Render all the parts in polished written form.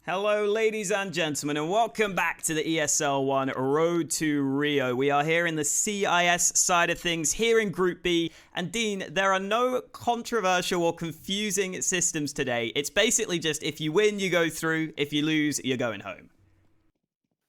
Hello, ladies and gentlemen, and welcome back to the ESL 1 Road to Rio. We are here in the CIS side of things, here in Group B. And Dean, there are no controversial or confusing systems today. It's basically just if you win, you go through. If you lose, you're going home.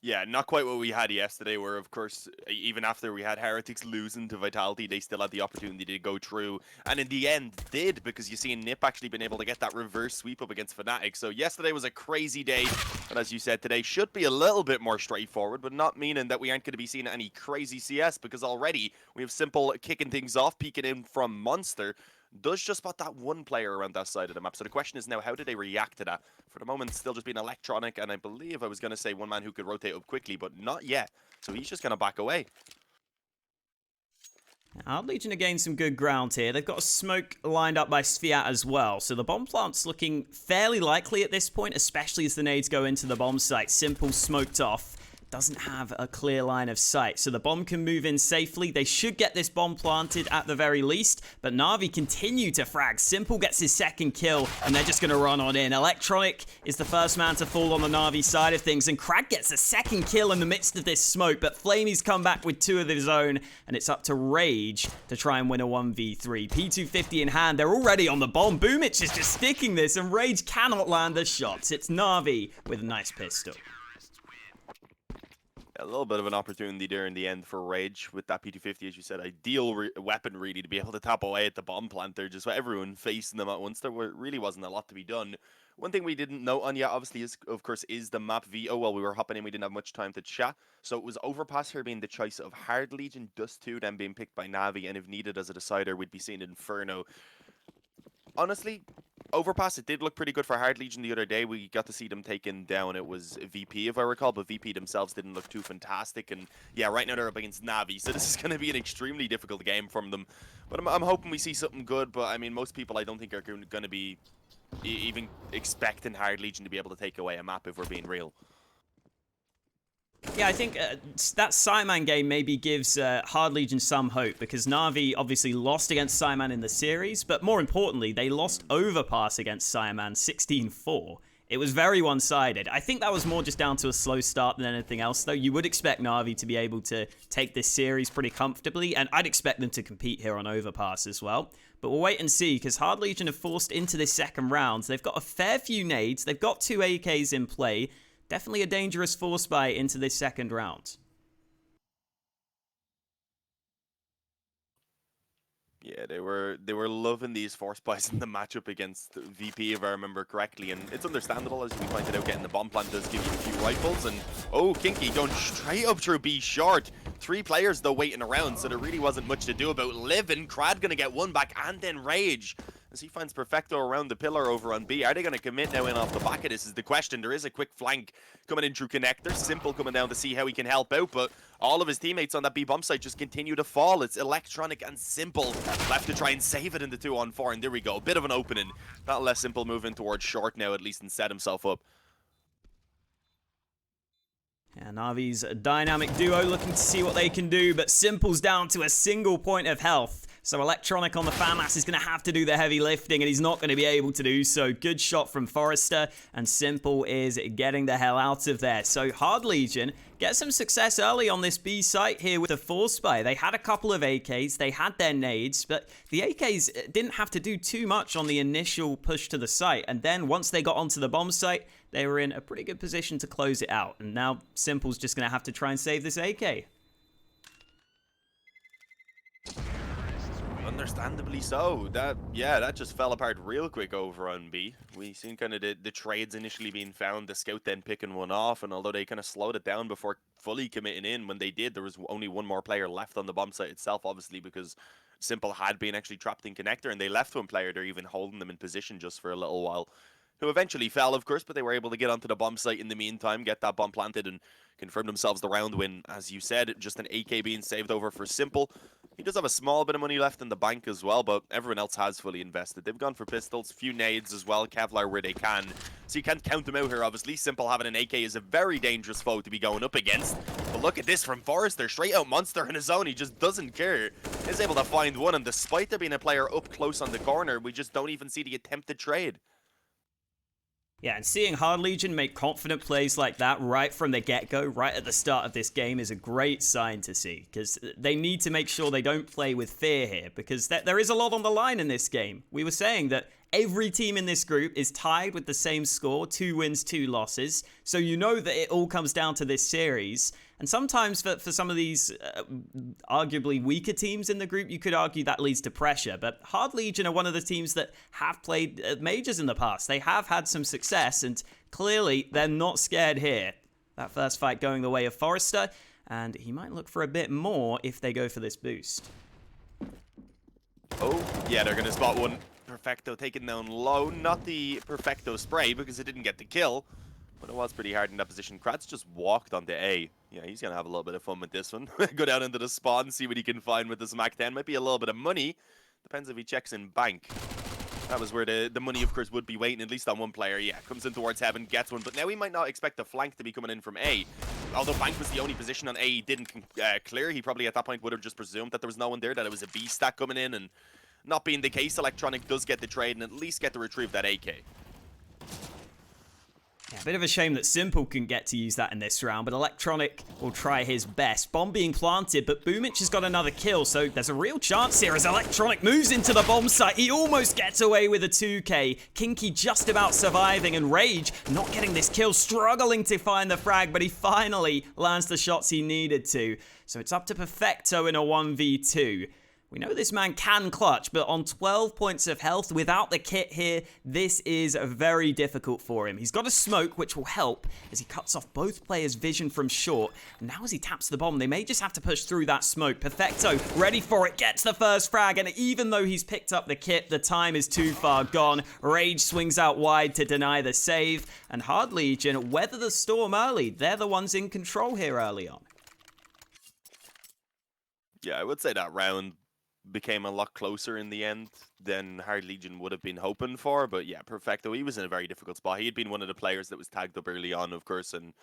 Yeah, not quite what we had yesterday, where, of course, even after we had Heretics losing to Vitality, they still had the opportunity to go through, and in the end did, because you see Nip actually been able to get that reverse sweep up against Fnatic. So yesterday was a crazy day, and as you said, today should be a little bit more straightforward, but not meaning that we aren't going to be seeing any crazy CS, because already we have Simple kicking things off, peeking in from Monster. Does just spot that one player around that side of the map. So the question is now, how do they react to that? For the moment, still just being electronic, and I believe I was going to say one man who could rotate up quickly, but not yet. So he's just going to back away. Hard Legion are gaining some good ground here. They've got a smoke lined up by Sviat as well. So the bomb plant's looking fairly likely at this point, especially as the nades go into the bomb site. Simple smoked off. Doesn't have a clear line of sight, so the bomb can move in safely. They should get this bomb planted at the very least, but Na'Vi continue to frag. Simple gets his second kill, and they're just going to run on in. Electronic is the first man to fall on the Na'Vi side of things, and Krag gets a second kill in the midst of this smoke, but Flamey's come back with two of his own, and it's up to Rage to try and win a 1v3. P250 in hand, they're already on the bomb. Boomich is just sticking this, and Rage cannot land the shots. It's Na'Vi with a nice pistol. A little bit of an opportunity there in the end for Rage with that P250, as you said. Ideal weapon, really, to be able to tap away at the bomb plant there, just with everyone facing them at once. There really wasn't a lot to be done. One thing we didn't note on yet, obviously, is the map veto. While we were hopping in, we didn't have much time to chat. So it was Overpass here being the choice of Hard Legion, Dust 2, then being picked by Navi, and if needed as a decider, we'd be seeing Inferno. Honestly, Overpass, it did look pretty good for Hard Legion the other day. We got to see them taken down. It was VP, if I recall, but VP themselves didn't look too fantastic. And yeah, right now they're up against Navi, so this is going to be an extremely difficult game from them. But I'm hoping we see something good. But I mean, most people I don't think are going to be even expecting Hard Legion to be able to take away a map, if we're being real. Yeah, I think that Psyman game maybe gives Hard Legion some hope, because Na'Vi obviously lost against Psyman in the series, but more importantly, they lost Overpass against Psyman 16-4. It was very one-sided. I think that was more just down to a slow start than anything else, though. You would expect Na'Vi to be able to take this series pretty comfortably, and I'd expect them to compete here on Overpass as well. But we'll wait and see, because Hard Legion have forced into this second round. They've got a fair few nades. They've got 2 AKs in play. Definitely a dangerous force buy into this second round. Yeah, they were loving these force buys in the matchup against VP, if I remember correctly, and it's understandable, as we pointed out, getting the bomb plant does give you a few rifles, and oh, Kinky going straight up through B short. 3 players though waiting around, so there really wasn't much to do about Livin. Crad gonna get one back, and then Rage, as he finds Perfecto around the pillar over on B. Are they gonna commit now in off the back of this is the question. There is a quick flank coming in through Connector. Simple coming down to see how he can help out, but all of his teammates on that B bomb site just continue to fall. It's Electronic and Simple left to try and save it in the 2-on-4, and there we go. A bit of an opening. That'll let Simple move in towards short now, at least, and set himself up. Yeah, Navi's a dynamic duo looking to see what they can do, but Simple's down to a single point of health. So Electronic on the FAMAS is going to have to do the heavy lifting, and he's not going to be able to do so. Good shot from Forrester, and Simple is getting the hell out of there. So Hard Legion get some success early on this B site here with the force buy. They had a couple of AKs, they had their nades, but the AKs didn't have to do too much on the initial push to the site. And then once they got onto the bomb site, they were in a pretty good position to close it out. And now Simple's just going to have to try and save this AK. Understandably so. That just fell apart real quick over on B. We seen kind of the trades initially being found, the scout then picking one off, and although they kind of slowed it down before fully committing in, when they did, there was only one more player left on the bomb site itself, obviously, because Simple had been actually trapped in Connector, and they left one player there, even holding them in position just for a little while, who eventually fell, of course, but they were able to get onto the bomb site in the meantime, get that bomb planted, and confirm themselves the round win. As you said, just an AK being saved over for Simple. He does have a small bit of money left in the bank as well, but everyone else has fully invested. They've gone for pistols, few nades as well, Kevlar where they can. So you can't count them out here, obviously. Simple having an AK is a very dangerous foe to be going up against. But look at this from Forrester, straight out monster in his own. He just doesn't care. He's able to find one, and despite there being a player up close on the corner, we just don't even see the attempted trade. Yeah, and seeing Hard Legion make confident plays like that right from the get-go, right at the start of this game, is a great sign to see, because they need to make sure they don't play with fear here, because there is a lot on the line in this game. We were saying that every team in this group is tied with the same score, 2 wins, 2 losses, so you know that it all comes down to this series. And sometimes for some of these arguably weaker teams in the group, you could argue that leads to pressure. But Hard Legion are one of the teams that have played majors in the past. They have had some success, and clearly they're not scared here. That first fight going the way of Forrester, and he might look for a bit more if they go for this boost. Oh, yeah, they're going to spot one. Perfecto taken down low. Not the Perfecto spray because it didn't get the kill. But it was pretty hard in that position. Kratz just walked onto A. Yeah, he's going to have a little bit of fun with this one. Go down into the spawn, see what he can find with this Mac 10. Might be a little bit of money. Depends if he checks in bank. That was where the money, of course, would be waiting, at least on one player. Yeah, comes in towards heaven, gets one. But now we might not expect the flank to be coming in from A. Although bank was the only position on A he didn't clear, he probably at that point would have just presumed that there was no one there, that it was a B stack coming in. And not being the case, Electronic does get the trade and at least get to retrieve that AK. Yeah, a bit of a shame that Simple can get to use that in this round, but Electronic will try his best. Bomb being planted, but Boomich has got another kill, so there's a real chance here as Electronic moves into the bomb site. He almost gets away with a 2K. Kinky just about surviving, and Rage not getting this kill, struggling to find the frag, but he finally lands the shots he needed to. So it's up to Perfecto in a 1v2. We know this man can clutch, but on 12 points of health without the kit here, this is very difficult for him. He's got a smoke, which will help as he cuts off both players' vision from short. And now as he taps the bomb, they may just have to push through that smoke. Perfecto, ready for it, gets the first frag, and even though he's picked up the kit, the time is too far gone. Rage swings out wide to deny the save, and Hard Legion weather the storm early. They're the ones in control here early on. Yeah, I would say that round became a lot closer in the end than Hard Legion would have been hoping for. But yeah, Perfecto, he was in a very difficult spot. He had been one of the players that was tagged up early on, of course, and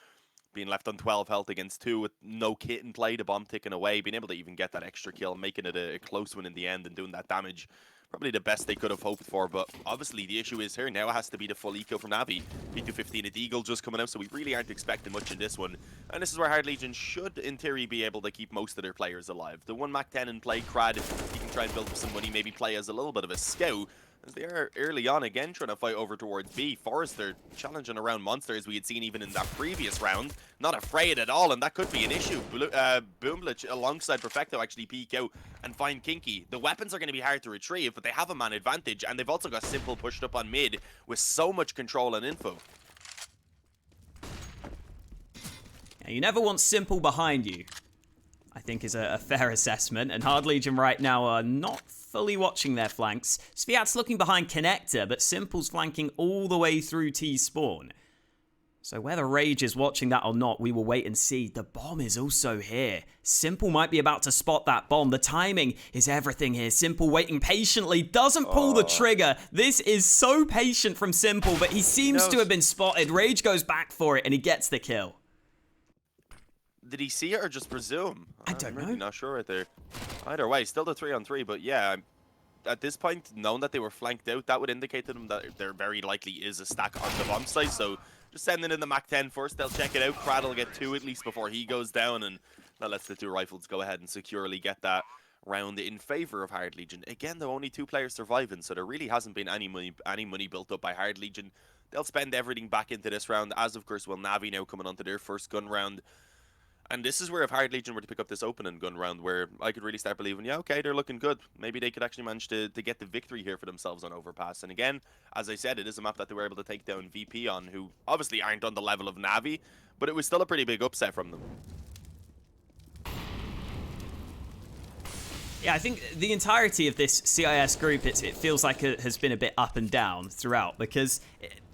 being left on 12 health against 2 with no kit in play, the bomb ticking away, being able to even get that extra kill, making it a close one in the end and doing that damage. Probably the best they could have hoped for, but obviously the issue is here now it has to be the full eco from Navi. P215 at Eagle just coming out, so we really aren't expecting much in this one. And this is where Hard Legion should, in theory, be able to keep most of their players alive. The one Mac 10 in play, Crad, he can try and build up some money, maybe play as a little bit of a scout, as they are early on again trying to fight over towards B. Forrester challenging around Monster as we had seen even in that previous round. Not afraid at all, and that could be an issue. Boomlich alongside Perfecto actually peek out and find Kinky. The weapons are going to be hard to retrieve, but they have a man advantage, and they've also got Simple pushed up on mid with so much control and info. Yeah, you never want Simple behind you, I think is a fair assessment, and Hard Legion right now are not fully watching their flanks. Sviat's looking behind Connector, but Simple's flanking all the way through T-spawn. So whether Rage is watching that or not, we will wait and see. The bomb is also here. Simple might be about to spot that bomb. The timing is everything here. Simple waiting patiently, doesn't pull the trigger. This is so patient from Simple, but he seems to have been spotted. Rage goes back for it, and he gets the kill. Did he see it or just presume? I don't know. I'm really not sure right there. Either way, still the 3-on-3, but yeah, at this point, knowing that they were flanked out, that would indicate to them that there very likely is a stack on the bomb site, so just sending in the Mac 10 first, they'll check it out. Crad will get 2 at least before he goes down, and that lets the 2 rifles go ahead and securely get that round in favor of Hard Legion. Again, though, only 2 players surviving, so there really hasn't been any money built up by Hard Legion. They'll spend everything back into this round, as of course will Navi now coming onto their first gun round. And this is where if Hard Legion were to pick up this opening gun round, where I could really start believing, yeah, okay, they're looking good. Maybe they could actually manage to get the victory here for themselves on Overpass. And again, as I said, it is a map that they were able to take down VP on, who obviously aren't on the level of Navi, but it was still a pretty big upset from them. Yeah, I think the entirety of this CIS group, it feels like it has been a bit up and down throughout, because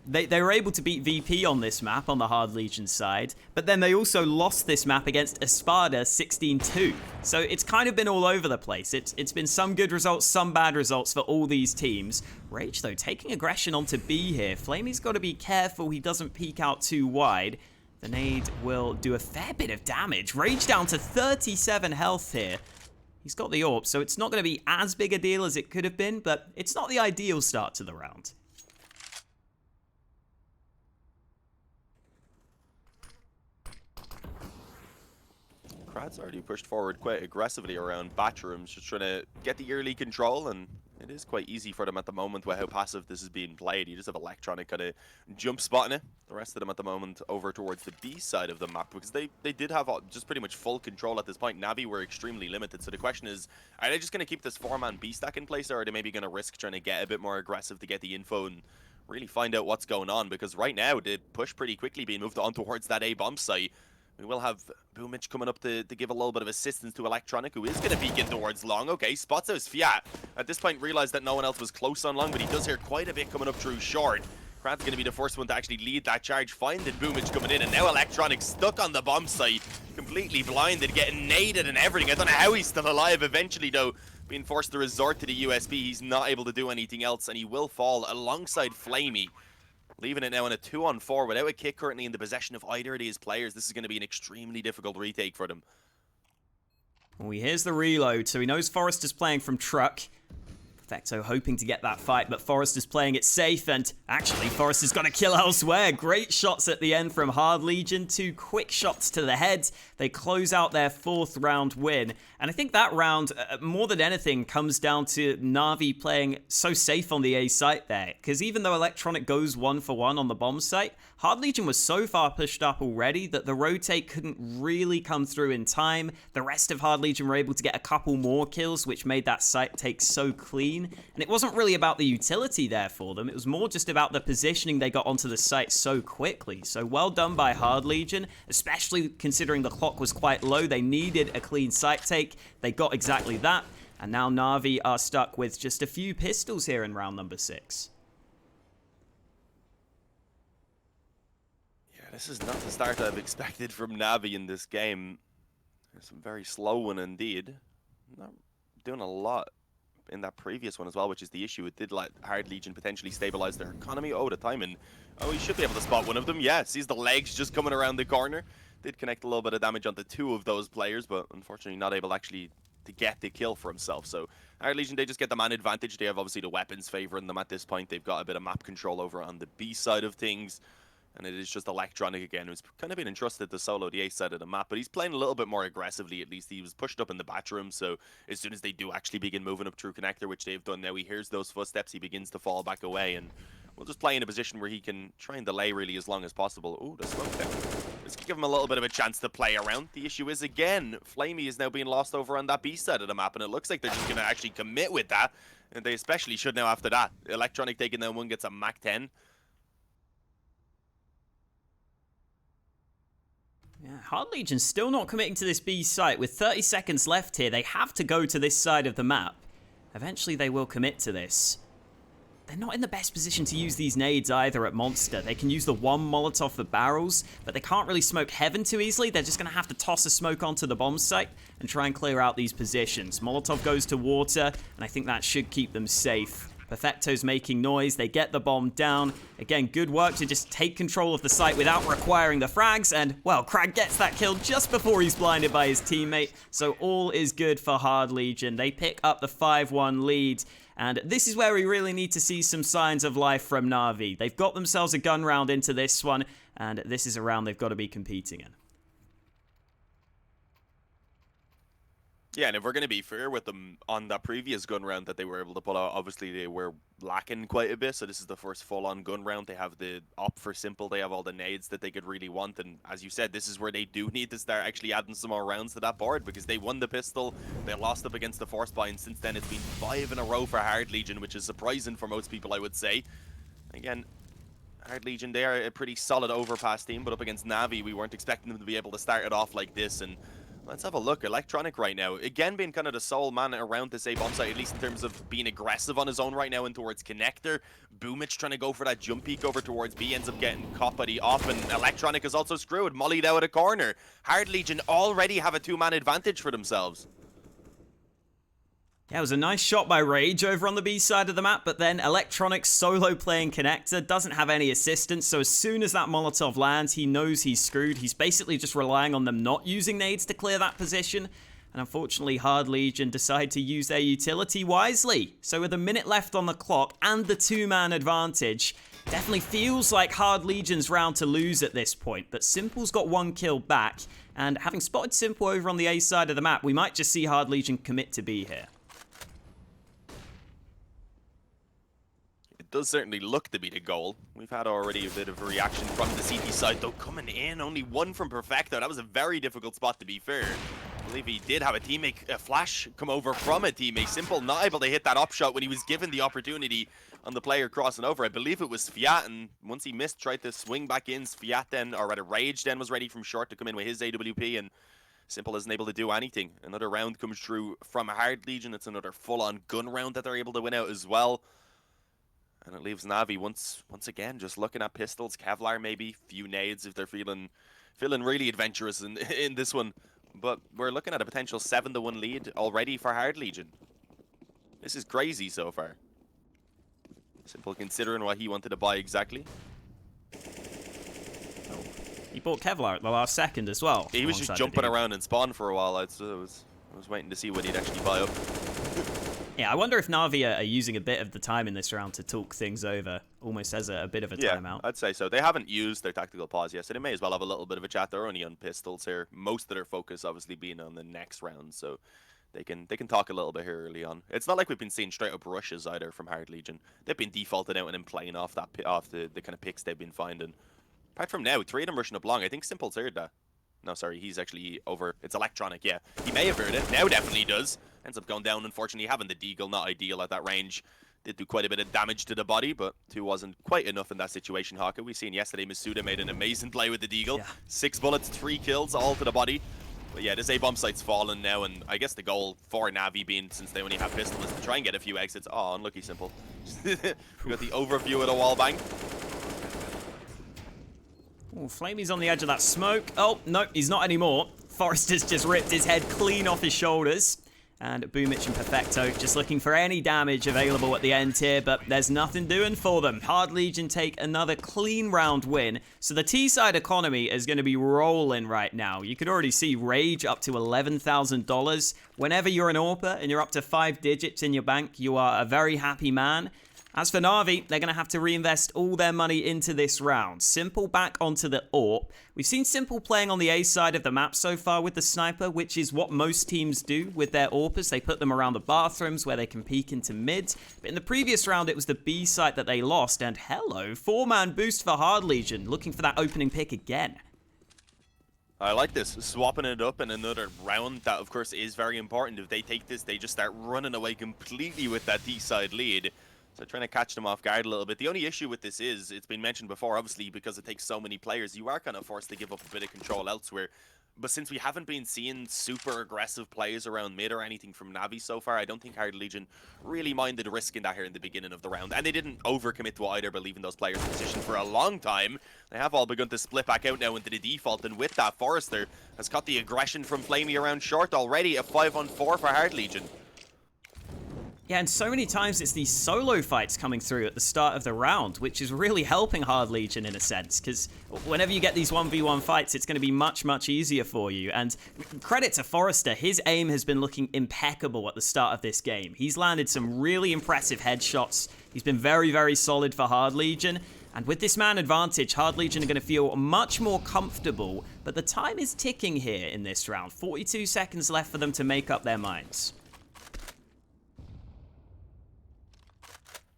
they were able to beat VP on this map on the Hard Legion side, but then they also lost this map against Espada 16-2. So it's kind of been all over the place. It's been some good results, some bad results for all these teams. Rage, though, taking aggression onto B here. Flamey's got to be careful he doesn't peek out too wide. The nade will do a fair bit of damage. Rage down to 37 health here. He's got the AWP, so it's not going to be as big a deal as it could have been, but it's not the ideal start to the round. Krad's already pushed forward quite aggressively around bathrooms, just trying to get the early control, and it is quite easy for them at the moment with how passive this is being played. You just have Electronic kind of jump spotting it. The rest of them at the moment over towards the B side of the map, because they did have just pretty much full control at this point. Navi were extremely limited, so the question is, are they just going to keep this 4-man B stack in place, or are they maybe going to risk trying to get a bit more aggressive to get the info and really find out what's going on? Because right now, they push pretty quickly being moved on towards that A bomb site. We will have Boomich coming up to give a little bit of assistance to Electronic, who is going to peek in towards Long. Okay, spots out Fiat. At this point, realized that no one else was close on Long, but he does hear quite a bit coming up through short. Krad's going to be the first one to actually lead that charge, finding Boomich coming in, and now Electronic stuck on the bomb site, completely blinded, getting naded and everything. I don't know how he's still alive eventually, though. Being forced to resort to the USB, he's not able to do anything else, and he will fall alongside Flamey. Leaving it now in a 2-on-4 without a kick currently in the possession of either of these players. This is going to be an extremely difficult retake for them. Well, here's the reload, so he knows Forrest is playing from truck. Perfecto hoping to get that fight, but Forrest is playing it safe, and actually Forrest has got a kill elsewhere. Great shots at the end from Hard Legion, 2 quick shots to the head. They close out their 4th round win, and I think that round, more than anything, comes down to Na'Vi playing so safe on the A site there, because even though Electronic goes 1-for-1 on the bomb site, Hard Legion was so far pushed up already that the rotate couldn't really come through in time. The rest of Hard Legion were able to get a couple more kills, which made that site take so clean. And it wasn't really about the utility there for them. It was more just about the positioning they got onto the site so quickly. So well done by Hard Legion, especially considering the clock was quite low. They needed a clean site take. They got exactly that. And now Na'Vi are stuck with just a few pistols here in round number 6. This is not the start I've expected from Navi in this game. It's a very slow one indeed. Not doing a lot in that previous one as well, which is the issue. It did let Hard Legion potentially stabilize their economy. Oh, the timing. Oh, he should be able to spot one of them. Yeah, sees the legs just coming around the corner. Did connect a little bit of damage onto 2 of those players, but unfortunately not able actually to get the kill for himself. So Hard Legion, they just get the man advantage. They have obviously the weapons favoring them at this point. They've got a bit of map control over on the B side of things. And it is just Electronic again, who's kind of been entrusted to solo the A side of the map, but he's playing a little bit more aggressively, at least. He was pushed up in the bathroom, so as soon as they do actually begin moving up through connector, which they've done now, he hears those footsteps, he begins to fall back away, and we'll just play in a position where he can try and delay really as long as possible. Oh, the smoke down. Let's give him a little bit of a chance to play around. The issue is, again, Flamey is now being lost over on that B side of the map, and it looks like they're just going to actually commit with that, and they especially should now after that. Electronic taking down one, gets a Mach 10. Yeah, Hard Legion's still not committing to this B site. With 30 seconds left here, they have to go to this side of the map. Eventually they will commit to this. They're not in the best position to use these nades either at Monster. They can use the 1 Molotov for barrels, but they can't really smoke Heaven too easily. They're just going to have to toss a smoke onto the bomb site and try and clear out these positions. Molotov goes to water, and I think that should keep them safe. Perfecto's making noise, they get the bomb down. Again, good work to just take control of the site without requiring the frags, and, well, Krag gets that kill just before he's blinded by his teammate, so all is good for Hard Legion. They pick up the 5-1 lead, and this is where we really need to see some signs of life from Na'Vi. They've got themselves a gun round into this one, and this is a round they've got to be competing in. Yeah, and if we're going to be fair with them, on that previous gun round that they were able to pull out, obviously they were lacking quite a bit, so this is the first full-on gun round. They have the op for simple, they have all the nades that they could really want, and as you said, this is where they do need to start actually adding some more rounds to that board, because they won the pistol, they lost up against the force buy, and since then it's been 5 in a row for Hard Legion, which is surprising for most people, I would say. Again, Hard Legion, they are a pretty solid overpass team, but up against Navi, we weren't expecting them to be able to start it off like this, and let's have a look. Electronic right now, again being kind of the sole man around this A bomb site, at least in terms of being aggressive on his own right now and towards connector. Boomich trying to go for that jump peek over towards B, ends up getting caught by the op, and Electronic is also screwed, mollied out of the corner. Hard Legion already have a 2-man advantage for themselves. Yeah, it was a nice shot by Rage over on the B side of the map, but then Electronic solo playing connector, doesn't have any assistance, so as soon as that Molotov lands, he knows he's screwed. He's basically just relying on them not using nades to clear that position, and unfortunately Hard Legion decide to use their utility wisely. So with a minute left on the clock and the 2-man advantage, Definitely feels like Hard Legion's round to lose at this point, but Simple's got 1 kill back, and having spotted Simple over on the A side of the map, we might just see Hard Legion commit to B here. It does certainly look to be the goal. We've had already a bit of a reaction from the CT side, though, coming in. Only 1 from Perfecto. That was a very difficult spot, to be fair. I believe he did have a teammate, a flash come over from a teammate. Simple not able to hit that up shot when he was given the opportunity on the player crossing over. I believe it was Fiat, and once he missed, tried to swing back in. Fiat then, or rather Rage then, was ready from short to come in with his AWP, and Simple isn't able to do anything. Another round comes through from Hard Legion. It's another full-on gun round that they're able to win out as well. And it leaves Navi once again just looking at pistols, Kevlar maybe, few nades if they're feeling really adventurous in this one. But we're looking at a potential 7-1 lead already for Hard Legion. This is crazy so far. Simple considering what he wanted to buy exactly. He bought Kevlar at the last second as well. He was just jumping around and spawn for a while. I was waiting to see what he'd actually buy up. Yeah, I wonder if Navi are using a bit of the time in this round to talk things over, almost as a bit of a timeout. I'd say so. They haven't used their tactical pause yet, so they may as well have a little bit of a chat. They're only on pistols here. Most of their focus obviously being on the next round, so they can talk a little bit here early on. It's not like we've been seeing straight up rushes either from Hard Legion. They've been defaulted out and then playing off the kind of picks they've been finding. Apart from now, 3 of them rushing up long. I think Simple's heard that. No, sorry, he's actually over. It's electronic, yeah. He may have heard it. Now definitely does. Ends up going down, unfortunately. Having the deagle, not ideal at that range. Did do quite a bit of damage to the body, but 2 wasn't quite enough in that situation, Haka. We seen yesterday Masuda made an amazing play with the deagle. Yeah. 6 bullets, 3 kills, all to the body. But yeah, this A-bomb site's fallen now, and I guess the goal for Navi being, since they only have pistols, is to try and get a few exits. Oh, unlucky Simple. We got the overview of the wall bang. Oh, Flamey's on the edge of that smoke. Oh, no, he's not anymore. Forrester's just ripped his head clean off his shoulders. And Boomich and Perfecto just looking for any damage available at the end here, but there's nothing doing for them. Hard Legion take another clean round win. So the T-side economy is going to be rolling right now. You could already see Rage up to $11,000. Whenever you're an AWPer and you're up to 5 digits in your bank, you are a very happy man. As for Navi, they're going to have to reinvest all their money into this round. Simple back onto the AWP. We've seen Simple playing on the A side of the map so far with the sniper, which is what most teams do with their AWPers. They put them around the bathrooms where they can peek into mid. But in the previous round, it was the B site that they lost. And hello, 4-man boost for Hard Legion, looking for that opening pick again. I like this, swapping it up in another round. That, of course, is very important. If they take this, they just start running away completely with that D-side lead. So trying to catch them off guard a little bit. The only issue with this is, it's been mentioned before, obviously, because it takes so many players, you are kind of forced to give up a bit of control elsewhere. But since we haven't been seeing super aggressive plays around mid or anything from Navi so far, I don't think Hard Legion really minded risking that here in the beginning of the round. And they didn't overcommit to either, but leaving those players in position for a long time. They have all begun to split back out now into the default, and with that, Forrester has got the aggression from Flamey around short already. A 5-on-4 for Hard Legion. Yeah, and so many times it's these solo fights coming through at the start of the round, which is really helping Hard Legion in a sense, because whenever you get these 1v1 fights, it's going to be much, much easier for you. And credit to Forrester, his aim has been looking impeccable at the start of this game. He's landed some really impressive headshots. He's been very, very solid for Hard Legion. And with this man advantage, Hard Legion are going to feel much more comfortable, but the time is ticking here in this round. 42 seconds left for them to make up their minds.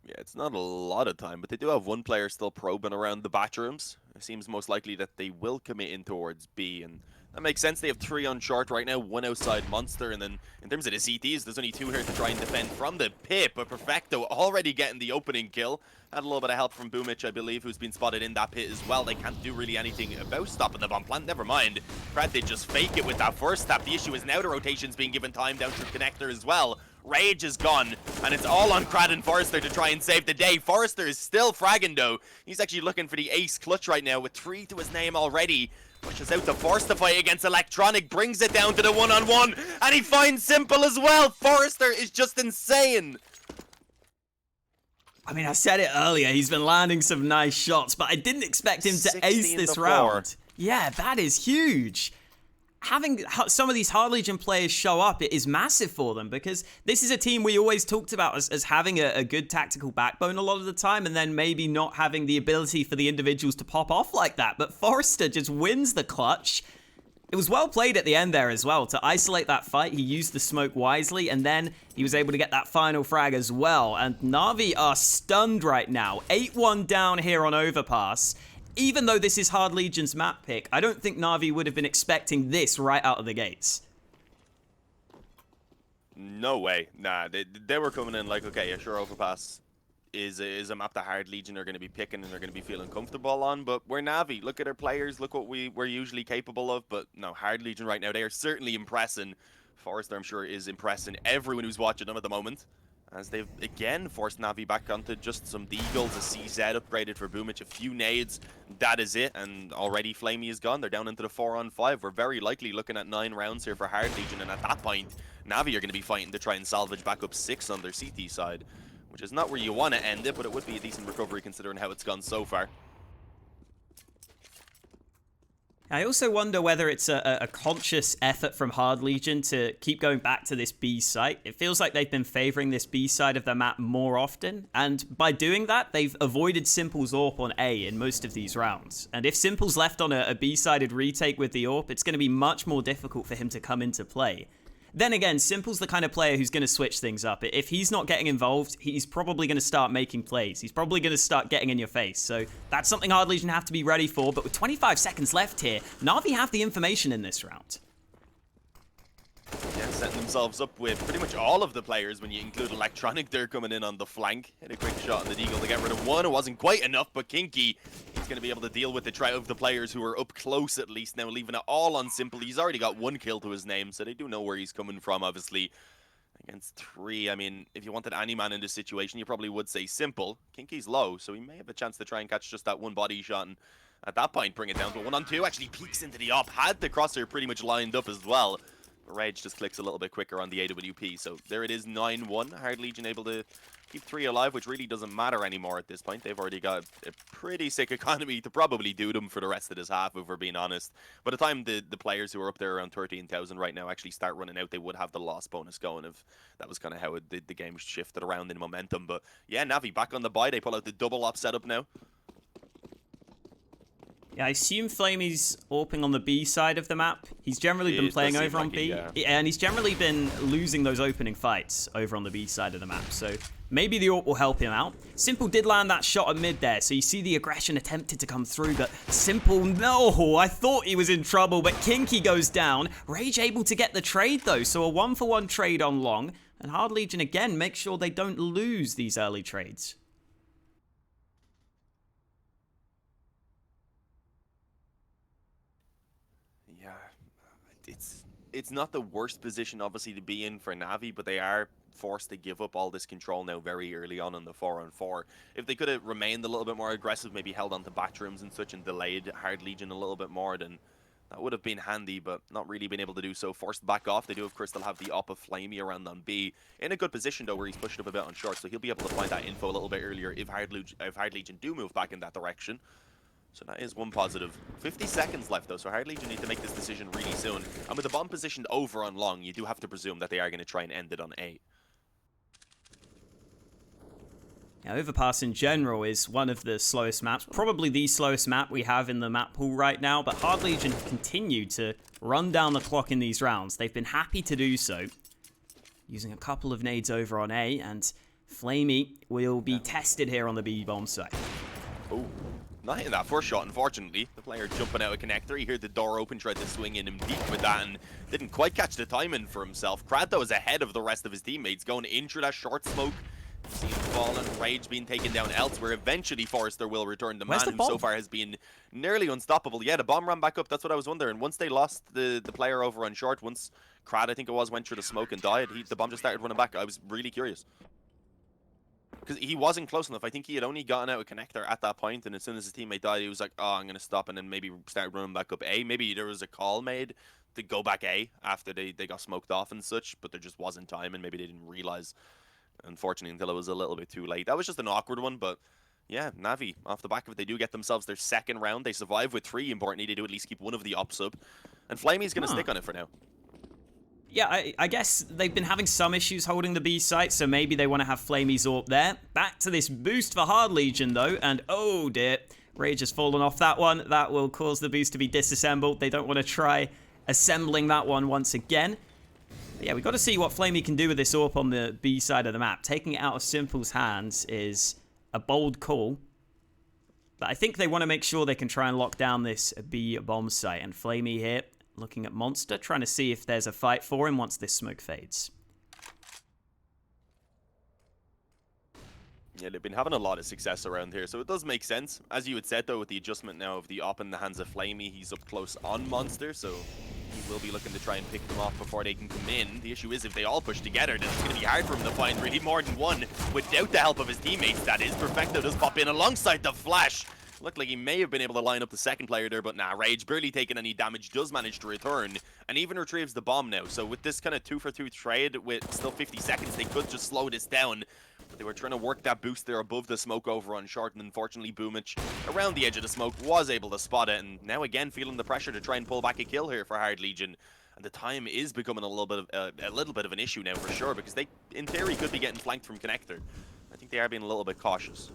Yeah, it's not a lot of time, but they do have one player still probing around the bathrooms. It seems most likely that they will commit in towards B, and that makes sense. They have 3 on short right now, 1 outside Monster, and then in terms of the CTs, there's only 2 here to try and defend from the pit, but Perfecto already getting the opening kill. Had a little bit of help from Boomich, I believe, who's been spotted in that pit as well. They can't do really anything about stopping the bomb plant. Never mind. Brad did just fake it with that first tap. The issue is now the rotation's being given time down through connector as well. Rage is gone, and it's all on Crad and Forrester to try and save the day. Forrester is still fragging, though. He's actually looking for the ace clutch right now with 3 to his name already. Pushes out to force the fight against Electronic, brings it down to the 1-on-1, and he finds Simple as well. Forrester is just insane. I mean, I said it earlier, he's been landing some nice shots, but I didn't expect him to ace this round. Yeah, that is huge. having some of these Hard Legion players show up is massive for them, because this is a team we always talked about as having a good tactical backbone a lot of the time, and then maybe not having the ability for the individuals to pop off like that. But Forrester just wins the clutch. It was well played at the end there as well to isolate that fight. He used the smoke wisely, and then he was able to get that final frag as well. And Na'Vi are stunned right now. 8-1 down here on Overpass. Even though this is Hard Legion's map pick, I don't think Na'Vi would have been expecting this right out of the gates. No way. Nah, they were coming in like, okay, yeah, sure, Overpass is a map that Hard Legion are going to be picking and they're going to be feeling comfortable on, but we're Na'Vi. Look at our players, look what we're usually capable of, but no, Hard Legion right now, they are certainly impressing. Forrester, I'm sure, is impressing everyone who's watching them at the moment, as they've again forced Na'Vi back onto just some deagles, a CZ upgraded for Boomich, a few nades, that is it, and already Flamey is gone. They're down into the 4-on-5. We're very likely looking at 9 rounds here for Hard Legion, and at that point, Na'Vi are going to be fighting to try and salvage back up 6 on their CT side, which is not where you want to end it, but it would be a decent recovery considering how it's gone so far. I also wonder whether it's a conscious effort from Hard Legion to keep going back to this B site. It feels like they've been favoring this B side of the map more often, and by doing that, they've avoided Simple's AWP on A in most of these rounds. And if Simple's left on a B-sided retake with the AWP, it's going to be much more difficult for him to come into play. Then again, Simple's the kind of player who's going to switch things up. If he's not getting involved, he's probably going to start making plays. He's probably going to start getting in your face. So that's something Hard Legion have to be ready for. But with 25 seconds left here, Na'Vi have the information in this round. Yeah, setting themselves up with pretty much all of the players when you include Electronic. They're coming in on the flank. Hit a quick shot on the deagle to get rid of one. It wasn't quite enough, but Kinky, he's going to be able to deal with the trout of the players who are up close at least now, leaving it all on Simple. He's already got 1 kill to his name, so they do know where he's coming from, obviously. Against 3, I mean, if you wanted any man in this situation, you probably would say Simple. Kinky's low, so he may have a chance to try and catch just that 1 body shot and at that point bring it down to 1-on-2. Actually peeks into the op, had the crosshair pretty much lined up as well. Rage just clicks a little bit quicker on the AWP, so there it is, 9-1. Hard Legion able to keep 3 alive, which really doesn't matter anymore at this point. They've already got a pretty sick economy to probably do them for the rest of this half, if we're being honest. By the time the players who are up there around 13,000 right now actually start running out, they would have the loss bonus going. If that was kind of how the game shifted around in momentum. But yeah, Navi back on the buy. They pull out the double op setup now. Yeah, I assume Flamey's AWPing on the B side of the map. He's generally been playing over on B, and he's generally been losing those opening fights over on the B side of the map, so maybe the AWP will help him out. Simple did land that shot at mid there, so you see the aggression attempted to come through, but Simple, no, I thought he was in trouble, but Kinky goes down. Rage able to get the trade though, so a 1-for-1 trade on long, and Hard Legion again make sure they don't lose these early trades. It's not the worst position, obviously, to be in for Navi, but they are forced to give up all this control now very early on in the 4-on-4. If they could have remained a little bit more aggressive, maybe held on to bathrooms and such and delayed Hard Legion a little bit more, then that would have been handy, but not really been able to do so. Forced back off. They do, of course, they'll have the op of Flamey around on B. In a good position, though, where he's pushed up a bit on short, so he'll be able to find that info a little bit earlier if Hard Legion do move back in that direction. So that is one positive. 50 seconds left, though, so Hard Legion need to make this decision really soon. And with the bomb positioned over on long, you do have to presume that they are going to try and end it on A. Now, Overpass in general is one of the slowest maps, probably the slowest map we have in the map pool right now, but Hard Legion have continued to run down the clock in these rounds. They've been happy to do so, using a couple of nades over on A, and Flamey will be tested here on the B bomb site. Oh. Not hitting that first shot, unfortunately. The player jumping out a connector. He heard the door open, tried to swing in him deep with that, and didn't quite catch the timing for himself. Krad, is ahead of the rest of his teammates, going in through that short smoke. See him falling, Rage being taken down elsewhere. Eventually, Forrester will return. The man who so far has been nearly unstoppable. Yeah, the bomb ran back up. That's what I was wondering. Once they lost the player over on short, once Krad, I think it was, went through the smoke and died, the bomb just started running back. I was really curious. Because he wasn't close enough. I think he had only gotten out a connector at that point, and as soon as his teammate died, he was like, oh, I'm going to stop, and then maybe start running back up A. Maybe there was a call made to go back A after they got smoked off and such, but there just wasn't time, and maybe they didn't realize, unfortunately, until it was a little bit too late. That was just an awkward one, but yeah, Navi, off the back of it, they do get themselves their second round. They survive with 3. Importantly, they do at least keep one of the ops up. And Flamey's going to Huh. stick on it for now. Yeah, I guess they've been having some issues holding the B site, so maybe they want to have Flamey's AWP there. Back to this boost for Hard Legion, though, and oh dear, Rage has fallen off that one. That will cause the boost to be disassembled. They don't want to try assembling that one once again. But yeah, we've got to see what Flamey can do with this AWP on the B side of the map. Taking it out of Simple's hands is a bold call. But I think they want to make sure they can try and lock down this B bomb site. And Flamey here, looking at Monster, trying to see if there's a fight for him once this smoke fades. Yeah, they've been having a lot of success around here, so it does make sense. As you had said, though, with the adjustment now of the op in the hands of Flamey, he's up close on Monster, so he will be looking to try and pick them off before they can come in. The issue is if they all push together, then it's going to be hard for him to find really more than one without the help of his teammates, that is. Perfecto does pop in alongside the flash. Looked like he may have been able to line up the second player there, but nah, Rage, barely taking any damage, does manage to return, and even retrieves the bomb now. So with this kind of 2-for-2 trade, with still 50 seconds, they could just slow this down. But they were trying to work that boost there above the smoke over on short, and unfortunately Boomich, around the edge of the smoke, was able to spot it, and now again feeling the pressure to try and pull back a kill here for Hard Legion. And the time is becoming a little bit of an issue now for sure, because they, in theory, could be getting flanked from Connector. I think they are being a little bit cautious.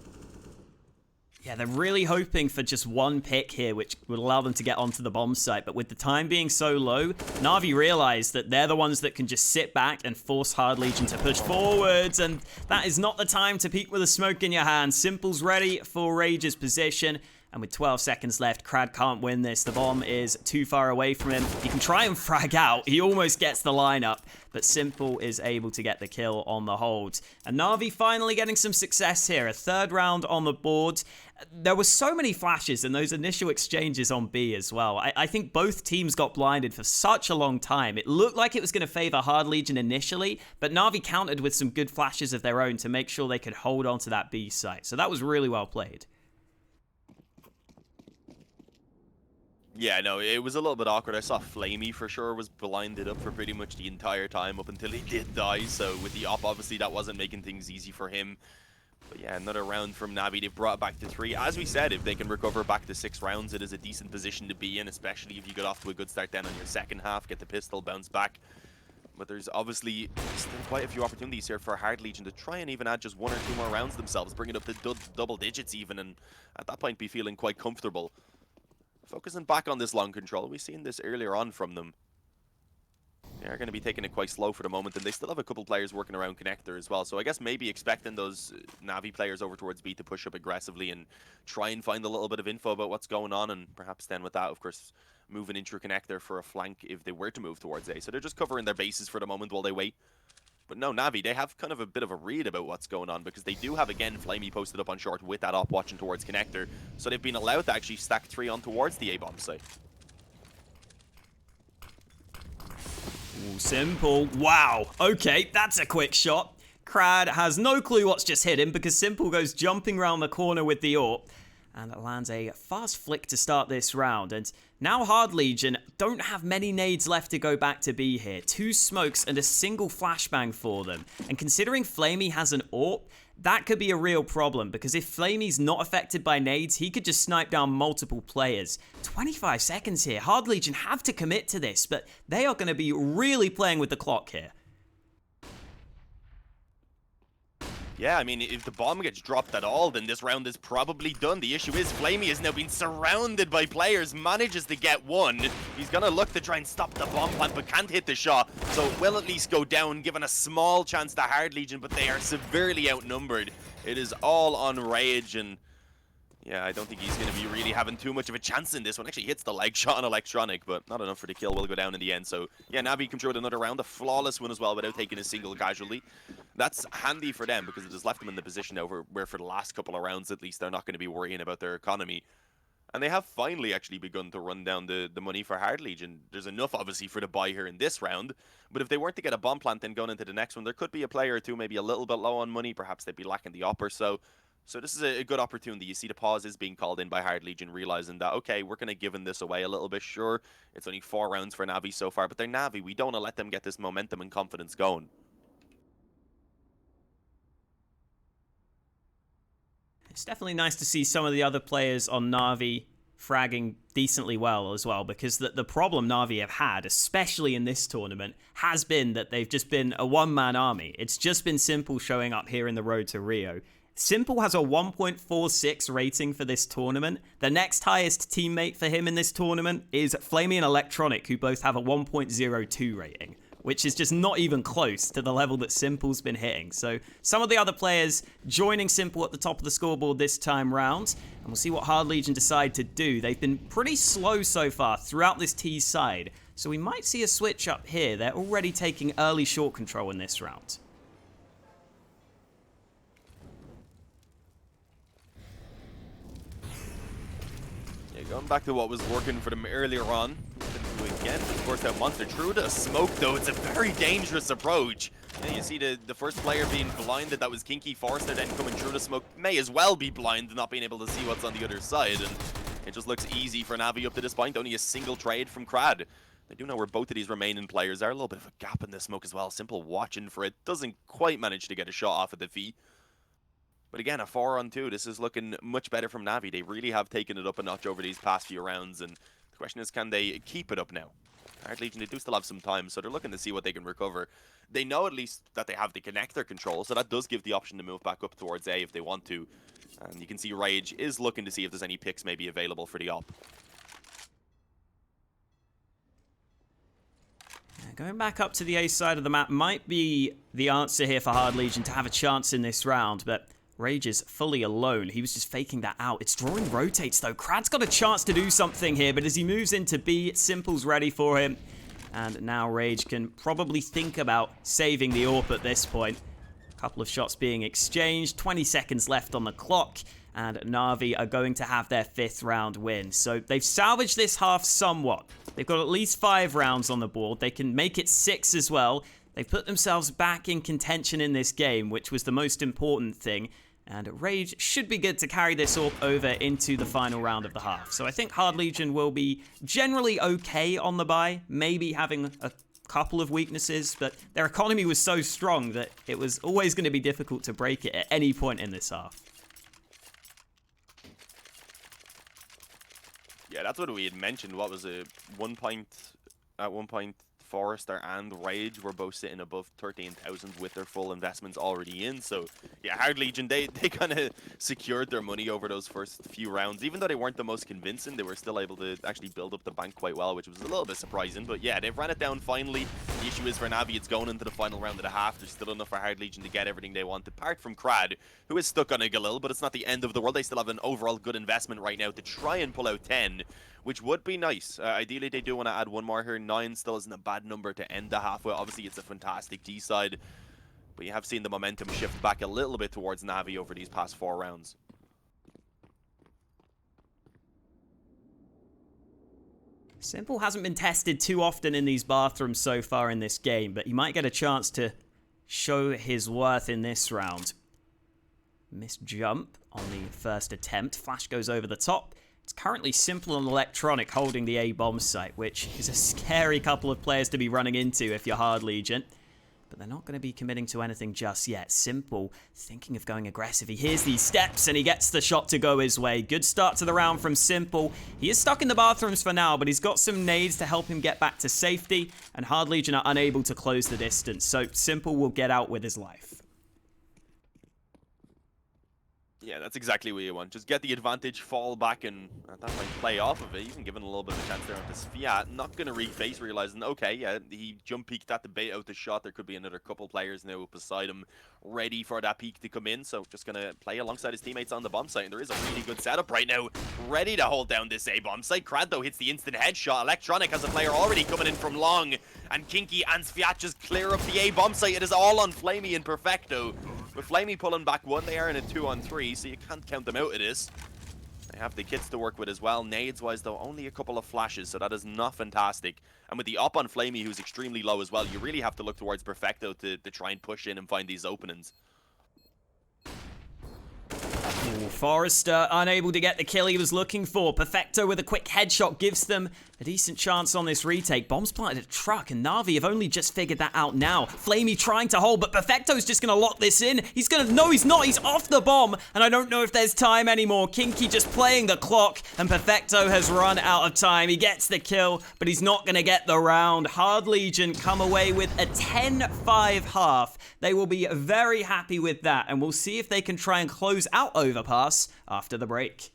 Yeah, they're really hoping for just one pick here, which would allow them to get onto the bomb site. But with the time being so low, Na'Vi realize that they're the ones that can just sit back and force Hard Legion to push forwards. And that is not the time to peek with a smoke in your hand. Simple's ready for Rage's position. And with 12 seconds left, Crad can't win this. The bomb is too far away from him. He can try and frag out. He almost gets the lineup, but Simple is able to get the kill on the hold. And Na'Vi finally getting some success here. A third round on the board. There were so many flashes in those initial exchanges on B as well. I think both teams got blinded for such a long time. It looked like it was going to favor Hard Legion initially, but Na'Vi countered with some good flashes of their own to make sure they could hold on to that B site. So that was really well played. Yeah, no, it was a little bit awkward. I saw Flamey for sure was blinded up for pretty much the entire time up until he did die. So with the op, obviously that wasn't making things easy for him. But yeah, another round from Navi. They've brought it back to 3. As we said, if they can recover back to 6 rounds, it is a decent position to be in, especially if you get off to a good start then on your second half, get the pistol, bounce back. But there's obviously still quite a few opportunities here for Hard Legion to try and even add just 1 or 2 more rounds themselves, bring it up to double digits even, and at that point be feeling quite comfortable. Focusing back on this long control, we've seen this earlier on from them. They're going to be taking it quite slow for the moment, and they still have a couple players working around Connector as well. So I guess maybe expecting those Navi players over towards B to push up aggressively and try and find a little bit of info about what's going on, and perhaps then with that, of course, moving into Connector for a flank if they were to move towards A. So they're just covering their bases for the moment while they wait. But no, Navi, they have kind of a bit of a read about what's going on, because they do have, again, Flamey posted up on short with that op watching towards Connector. So they've been allowed to actually stack 3 on towards the A-bomb site. Ooh, Simple. Wow. Okay, that's a quick shot. Crad has no clue what's just hit him because Simple goes jumping around the corner with the AWP. And lands a fast flick to start this round. And now Hard Legion don't have many nades left to go back to B here. 2 smokes and a single flashbang for them. And considering Flamey has an AWP, that could be a real problem, because if Flamey's not affected by nades, he could just snipe down multiple players. 25 seconds here. Hard Legion have to commit to this, but they are going to be really playing with the clock here. Yeah, I mean, if the bomb gets dropped at all, then this round is probably done. The issue is Flamey has now been surrounded by players, manages to get one. He's going to look to try and stop the bomb plant, but can't hit the shot. So it will at least go down, given a small chance to Hard Legion, but they are severely outnumbered. It is all on Rage, and yeah, I don't think he's going to be really having too much of a chance in this one. Actually hits the leg shot on Electronic, but not enough for the kill. Will go down in the end. So yeah, Navi controlled another round, a flawless one as well, without taking a single casualty. That's handy for them, because it has left them in the position now where for the last couple of rounds at least, they're not going to be worrying about their economy. And they have finally actually begun to run down the money for Hard Legion. There's enough, obviously, for the buy here in this round. But if they weren't to get a bomb plant then going into the next one, there could be a player or two maybe a little bit low on money. Perhaps they'd be lacking the op or so. So this is a good opportunity. You see the pause is being called in by Hard Legion, realizing that, okay, we're going to give this away a little bit. Sure, it's only 4 rounds for Navi so far, but they're Navi. We don't want to let them get this momentum and confidence going. It's definitely nice to see some of the other players on Na'Vi fragging decently well as well, because the problem Na'Vi have had, especially in this tournament, has been that they've just been a one-man army. It's just been Simple showing up here in the road to Rio. Simple has a 1.46 rating for this tournament. The next highest teammate for him in this tournament is Flamey and Electronic, who both have a 1.02 rating, which is just not even close to the level that Simple's been hitting. So some of the other players joining Simple at the top of the scoreboard this time round, and we'll see what Hard Legion decide to do. They've been pretty slow so far throughout this T side, so we might see a switch up here. They're already taking early short control in this round. Going back to what was working for them earlier on. Again, of course, that monster through the smoke, though. It's a very dangerous approach. And you see the first player being blinded. That was Kinky. Forrester then coming through the smoke. May as well be blind, not being able to see what's on the other side. And it just looks easy for Navi up to this point. Only a single trade from Crad. They do know where both of these remaining players are. A little bit of a gap in the smoke as well. Simple watching for it. Doesn't quite manage to get a shot off of the feet. But again, a 4-on-2. This is looking much better from Navi. They really have taken it up a notch over these past few rounds. And the question is, can they keep it up now? Hard Legion, they do still have some time, so they're looking to see what they can recover. They know at least that they have the connector control, so that does give the option to move back up towards A if they want to. And you can see Rage is looking to see if there's any picks maybe available for the op. Going back up to the A side of the map might be the answer here for Hard Legion to have a chance in this round, but Rage is fully alone. He was just faking that out. It's drawing rotates, though. Crad's got a chance to do something here, but as he moves into B, Simple's ready for him. And now Rage can probably think about saving the AWP at this point. A couple of shots being exchanged. 20 seconds left on the clock. And Na'Vi are going to have their 5th round win. So they've salvaged this half somewhat. They've got at least 5 rounds on the board. They can make it 6 as well. They've put themselves back in contention in this game, which was the most important thing. And Rage should be good to carry this all over into the final round of the half. So I think Hard Legion will be generally okay on the bye, maybe having a couple of weaknesses, but their economy was so strong that it was always going to be difficult to break it at any point in this half. Yeah, that's what we had mentioned. What was it? At one point, Forrester and Rage were both sitting above 13,000 with their full investments already in. So, yeah, Hard Legion, they kind of secured their money over those first few rounds. Even though they weren't the most convincing, they were still able to actually build up the bank quite well, which was a little bit surprising. But yeah, they've ran it down finally. The issue is for Navi, it's going into the final round of the half. There's still enough for Hard Legion to get everything they want, apart from Crad, who is stuck on a Galil, but it's not the end of the world. They still have an overall good investment right now to try and pull out 10. Which would be nice. Ideally, they do want to add one more here. 9 still isn't a bad number to end the half with. Obviously, it's a fantastic D side. But you have seen the momentum shift back a little bit towards Navi over these past 4 rounds. Simple hasn't been tested too often in these bathrooms so far in this game, but he might get a chance to show his worth in this round. Missed jump on the first attempt. Flash goes over the top. It's currently Simple and Electronic holding the A bomb site, which is a scary couple of players to be running into if you're Hard Legion. But they're not going to be committing to anything just yet. Simple thinking of going aggressive. He hears these steps and he gets the shot to go his way. Good start to the round from Simple. He is stuck in the bathrooms for now, but he's got some nades to help him get back to safety. And Hard Legion are unable to close the distance, so Simple will get out with his life. Yeah, that's exactly what you want. Just get the advantage, fall back, and at that point play off of it. Even given a little bit of a chance there onto Sviat. Not going to reface, realizing, okay, yeah, he jump peeked at the bait out the shot. There could be another couple players now beside him ready for that peek to come in. So just going to play alongside his teammates on the bomb site. And there is a really good setup right now, ready to hold down this A bomb site. Crad, though, hits the instant headshot. Electronic has a player already coming in from long. And Kinky and Sviat just clear up the A bomb site. It is all on Flamey and Perfecto. With Flamey pulling back 1, they are in a 2-on-3, so you can't count them out of this. They have the kits to work with as well. Nades-wise, though, only a couple of flashes, so that is not fantastic. And with the op on Flamey, who's extremely low as well, you really have to look towards Perfecto to try and push in and find these openings. Forrester unable to get the kill he was looking for. Perfecto with a quick headshot gives them A decent chance on this retake. Bombs planted a truck, and Na'Vi have only just figured that out now. Flamey trying to hold, but Perfecto's just going to lock this in. He's going to... No, he's not. He's off the bomb, and I don't know if there's time anymore. Kinky just playing the clock, and Perfecto has run out of time. He gets the kill, but he's not going to get the round. Hard Legion come away with a 10-5 half. They will be very happy with that, and we'll see if they can try and close out Overpass after the break.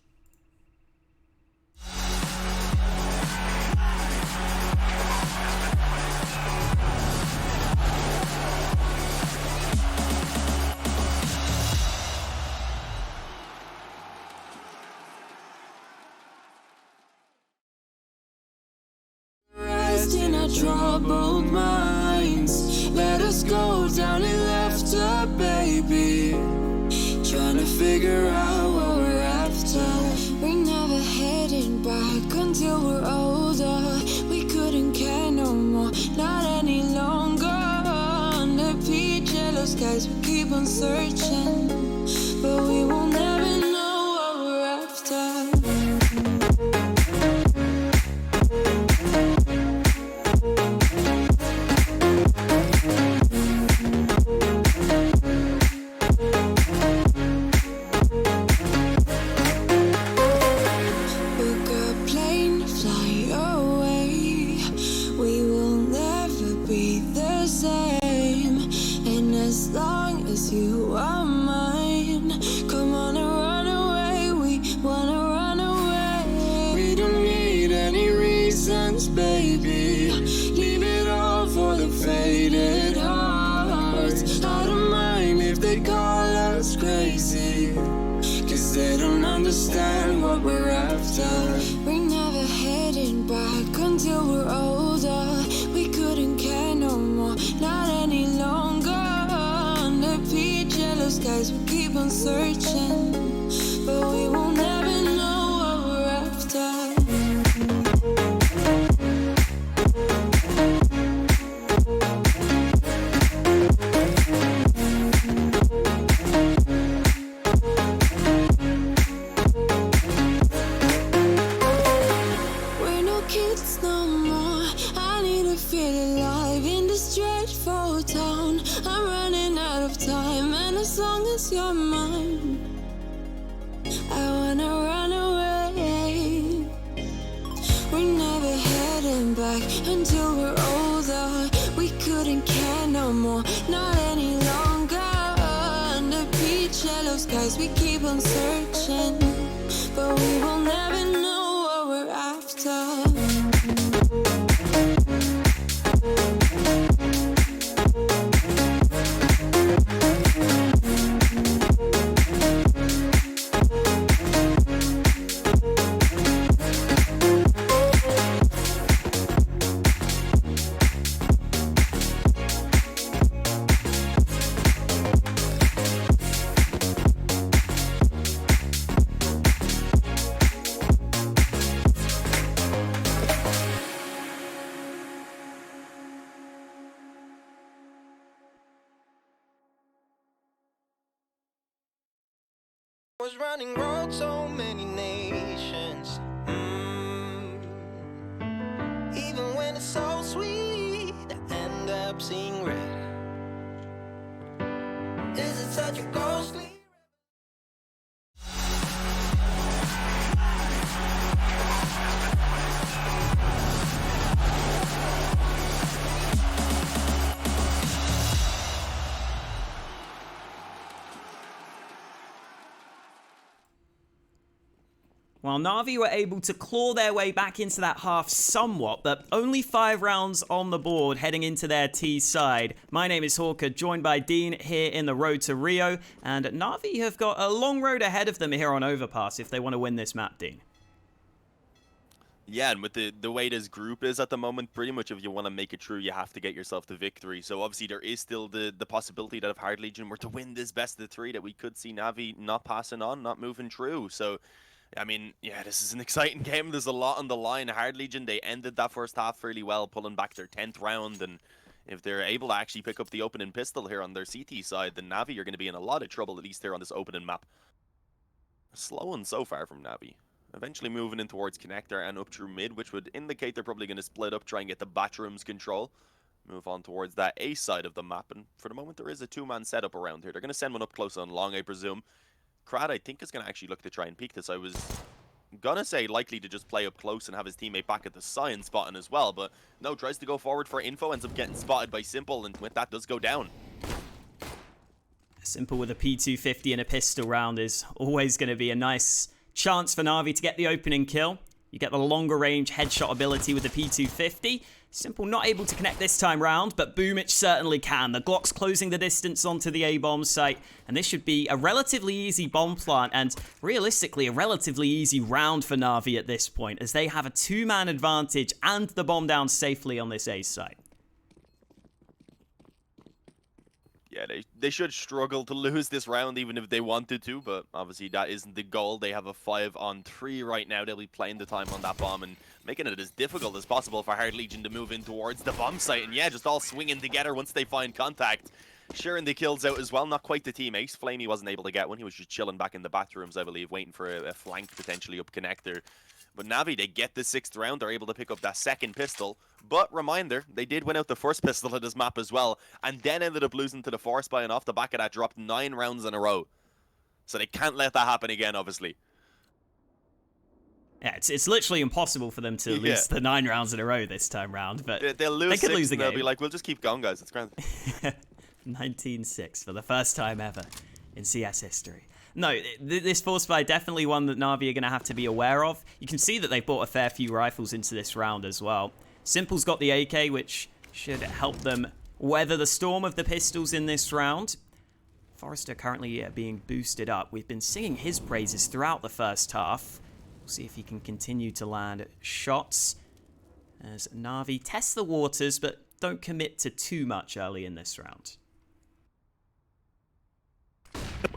Troubled minds, let us go down and left her, baby. Trying to figure out what we're after. We're never heading back until we're older. We couldn't care no more, not any longer. Under peach yellow skies, we keep on searching, but we will never know what we're after. Baby, leave it all for the faded hearts. I don't mind if they call us crazy, cause they don't understand what we're after. We're never heading back until we're older. We couldn't care no more, not any longer. Under peach yellow skies, we keep on searching, but we will never know what we're after. You're mine, I wanna run away. We're never heading back until we're older. We couldn't care no more, not any longer. Under peach yellow skies, we keep on searching, but we will never know what we're after. Was running road so many nations. Even when it's so sweet, I end up seeing red. Is it such a ghostly? While Na'Vi were able to claw their way back into that half somewhat, but only 5 rounds on the board heading into their T side. My name is Hawker, joined by Dean here in the road to Rio, and Na'Vi have got a long road ahead of them here on Overpass if they want to win this map, Dean. Yeah, and with the way this group is at the moment, pretty much if you want to make it through, you have to get yourself the victory. So obviously there is still the possibility that if Hard Legion were to win this best of the 3, that we could see Navi not passing on, not moving through. So I mean, yeah, this is an exciting game. There's a lot on the line. Hard Legion, they ended that first half fairly well, pulling back their 10th round. And if they're able to actually pick up the opening pistol here on their CT side, then Navi are going to be in a lot of trouble, at least here on this opening map. Slow one so far from Navi. Eventually moving in towards connector and up through mid, which would indicate they're probably going to split up, try and get the bathrooms control. Move on towards that A side of the map, and for the moment there is a two-man setup around here. They're going to send one up close on long, I presume. Krad, I think, is going to actually look to try and peek this. I was gonna say likely to just play up close and have his teammate back at the sign spotting as well, but no, tries to go forward for info, ends up getting spotted by Simple, and with that does go down. Simple with a P250 and a pistol round is always going to be a nice chance for Na'Vi to get the opening kill. You get the longer range headshot ability with the P250. Simple not able to connect this time round, but Boomich certainly can. The Glock's closing the distance onto the A-bomb site, and this should be a relatively easy bomb plant, and realistically a relatively easy round for Na'Vi at this point, as they have a two-man advantage and the bomb down safely on this A site. Yeah, they should struggle to lose this round even if they wanted to, but obviously that isn't the goal. They have a 5-on-3 right now. They'll be playing the time on that bomb and making it as difficult as possible for Hard Legion to move in towards the bomb site. And yeah, just all swinging together once they find contact. Sharing the kills out as well, not quite the team ace. Flamey wasn't able to get one. He was just chilling back in the bathrooms, I believe, waiting for a flank potentially up connector. But Navi, they get the 6th round. They're able to pick up that 2nd pistol. But reminder, they did win out the 1st pistol at this map as well, and then ended up losing to the Force by, and off the back of that dropped 9 rounds in a row. So they can't let that happen again, obviously. Yeah, it's literally impossible for them to lose the 9 rounds in a row this time round. But they'll lose they could 6 lose the and game. they'll be like, we'll just keep going, guys. It's grand. 19-6 for the first time ever in CS history. No, this Force buy definitely one that Na'Vi are going to have to be aware of. You can see that they've bought a fair few rifles into this round as well. Simple's got the AK, which should help them weather the storm of the pistols in this round. Forrester currently being boosted up. We've been singing his praises throughout the first half. We'll see if he can continue to land shots as Na'Vi test the waters, but don't commit to too much early in this round.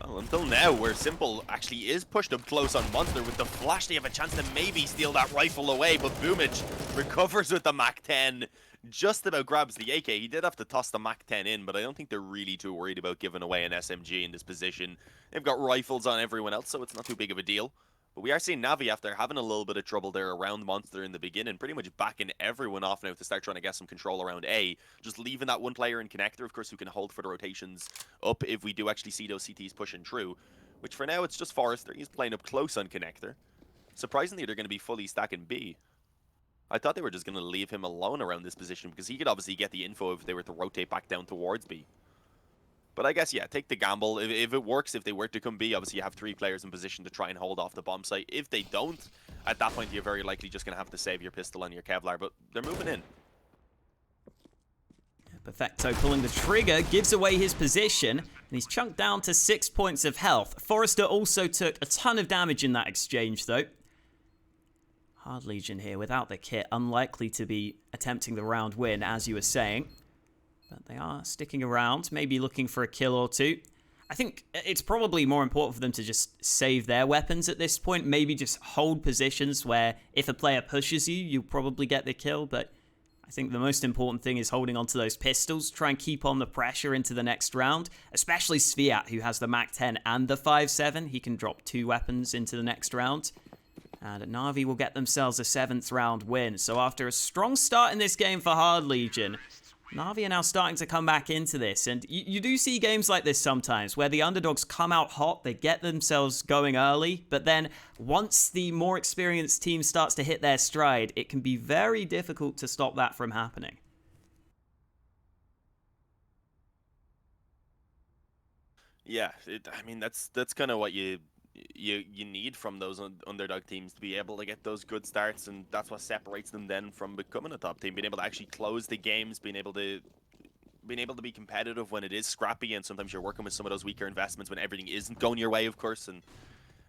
Well, until now, where Simple actually is pushed up close on Monster with the flash, they have a chance to maybe steal that rifle away, but Boomich recovers with the MAC-10, just about grabs the AK. He did have to toss the MAC-10 in, but I don't think they're really too worried about giving away an SMG in this position. They've got rifles on everyone else, so it's not too big of a deal. But we are seeing Navi, after having a little bit of trouble there around Monster in the beginning, pretty much backing everyone off now to start trying to get some control around A. Just leaving that one player in connector, of course, who can hold for the rotations up if we do actually see those CTs pushing through. Which for now, it's just Forrester. He's playing up close on connector. Surprisingly, they're going to be fully stacking B. I thought they were just going to leave him alone around this position, because he could obviously get the info if they were to rotate back down towards B. But I guess, yeah, take the gamble. If it works, if they were to come B, obviously you have 3 players in position to try and hold off the bomb site. If they don't, at that point you're very likely just going to have to save your pistol and your Kevlar, but they're moving in. Perfecto pulling the trigger, gives away his position, and he's chunked down to 6 points of health. Forrester also took a ton of damage in that exchange, though. Hard Legion here without the kit, unlikely to be attempting the round win, as you were saying. But they are sticking around, maybe looking for a kill or two. I think it's probably more important for them to just save their weapons at this point. Maybe just hold positions where if a player pushes you, you'll probably get the kill. But I think the most important thing is holding onto those pistols. Try and keep on the pressure into the next round. Especially Sviat, who has the MAC-10 and the 5.7. He can drop 2 weapons into the next round. And Na'Vi will get themselves a 7th round win. So after a strong start in this game for Hard Legion, Na'Vi are now starting to come back into this, and you do see games like this sometimes, where the underdogs come out hot, they get themselves going early, but then once the more experienced team starts to hit their stride, it can be very difficult to stop that from happening. Yeah, I mean, that's kind of what you need from those underdog teams, to be able to get those good starts, and that's what separates them then from becoming a top team, being able to actually close the games, being able to be competitive when it is scrappy, and sometimes you're working with some of those weaker investments when everything isn't going your way, of course. And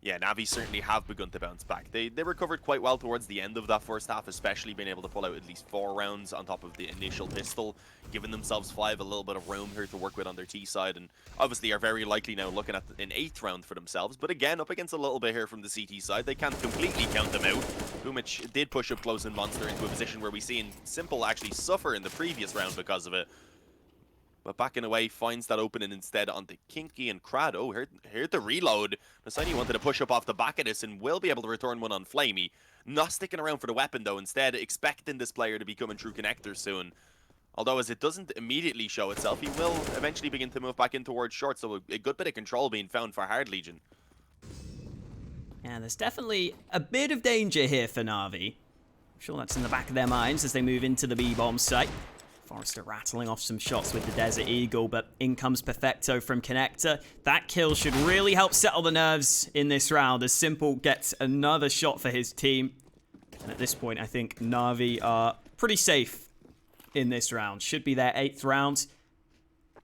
yeah, Navi certainly have begun to bounce back. They recovered quite well towards the end of that first half, especially being able to pull out at least 4 rounds on top of the initial pistol, giving themselves 5, a little bit of room here to work with on their T side, and obviously are very likely now looking at an 8th round for themselves. But again, up against a little bit here from the CT side, they can't completely count them out. Boomich did push up close in Monster into a position where we seen Simple actually suffer in the previous round because of it. But backing away, finds that opening instead onto Kinky and Crad. Oh, here's the reload. Nasani wanted to push up off the back of this and will be able to return one on Flamey. Not sticking around for the weapon though, instead expecting this player to be coming through connector soon. Although as it doesn't immediately show itself, he will eventually begin to move back in towards short, so a good bit of control being found for Hard Legion. Yeah, there's definitely a bit of danger here for Na'Vi. I'm sure that's in the back of their minds as they move into the B-bomb site. Forrester rattling off some shots with the Desert Eagle, but in comes Perfecto from Connector. That kill should really help settle the nerves in this round as Simple gets another shot for his team. And at this point, I think Na'Vi are pretty safe in this round. Should be their 8th round.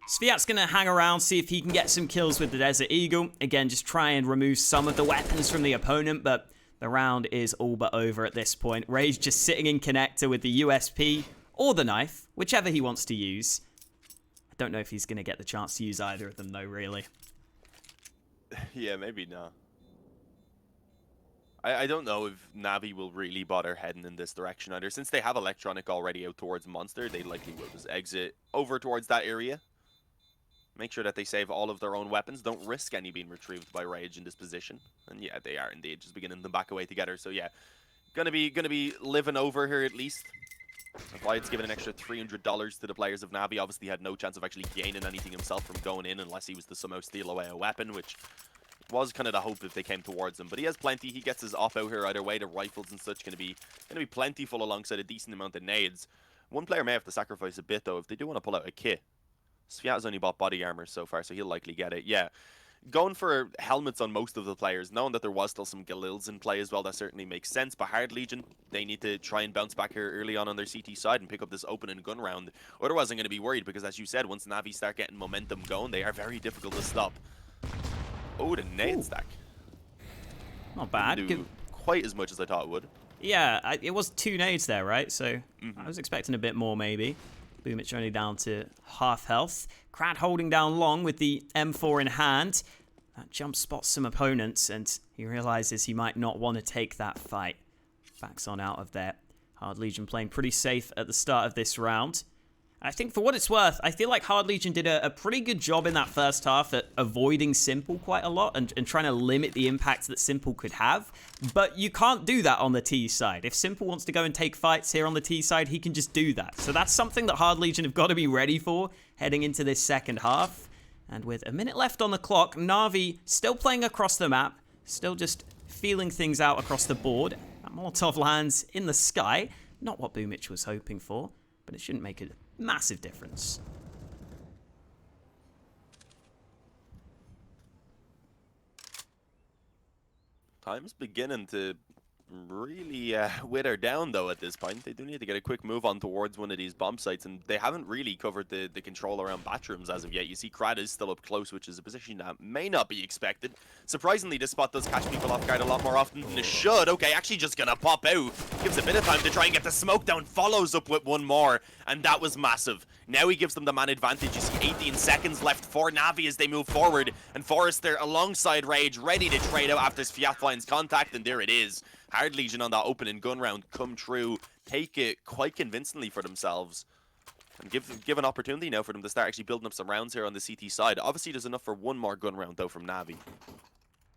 Sviat's going to hang around, see if he can get some kills with the Desert Eagle. Again, just try and remove some of the weapons from the opponent, but the round is all but over at this point. Rage just sitting in Connector with the USP or the knife, whichever he wants to use. I don't know if he's going to get the chance to use either of them, though, really. Yeah, maybe not. I don't know if Navi will really bother heading in this direction either. Since they have Electronic already out towards Monster, they likely will just exit over towards that area. Make sure that they save all of their own weapons. Don't risk any being retrieved by Rage in this position. And yeah, they are indeed just beginning to back away together. So yeah, gonna be living over here at least. Wyatt's given an extra $300 to the players of Navi. Obviously had no chance of actually gaining anything himself from going in unless he was to somehow steal away a weapon, which was kind of the hope if they came towards him. But he has plenty. He gets his op out here either way. The rifles and such gonna be plentiful alongside a decent amount of nades. One player may have to sacrifice a bit though if they do want to pull out a kit. Sviat has only bought body armor so far, so he'll likely get it. Yeah, going for helmets on most of the players, knowing that there was still some Galils in play as well, that certainly makes sense. But Hard Legion, they need to try and bounce back here early on their CT side and pick up this open and gun round. Otherwise, I'm going to be worried because, as you said, once Navi start getting momentum going, they are very difficult to stop. Oh, the nade stack. Not bad. Didn't do quite as much as I thought it would. Yeah, it was 2 nades there, right? So I was expecting a bit more, maybe. Boomich only down to half health. Crad holding down long with the M4 in hand. That jump spots some opponents, and he realizes he might not want to take that fight. Backs on out of there. Hard Legion playing pretty safe at the start of this round. I think for what it's worth, I feel like Hard Legion did a pretty good job in that first half at avoiding Simple quite a lot and trying to limit the impact that Simple could have. But you can't do that on the T side. If Simple wants to go and take fights here on the T side, he can just do that. So that's something that Hard Legion have got to be ready for heading into this second half. And with a minute left on the clock, Na'Vi still playing across the map, still just feeling things out across the board. That Molotov lands in the sky. Not what Boomich was hoping for, but it shouldn't make a massive difference. Time's beginning to really wither down though at this point. They do need to get a quick move on towards one of these bomb sites, and they haven't really covered the control around bathrooms as of yet. You see Crad is still up close, which is a position that may not be expected. Surprisingly, this spot does catch people off guard a lot more often than it should. Okay, actually just gonna pop out. Gives a bit of time to try and get the smoke down, follows up with one more, and that was massive. Now he gives them the man advantage. You see 18 seconds left for Navi as they move forward, and Forrester alongside Rage ready to trade out after Sviat finds contact, and there it is. Hard Legion on that opening gun round come true, take it quite convincingly for themselves, and give an opportunity now for them to start actually building up some rounds here on the CT side. Obviously, there's enough for one more gun round though from Navi.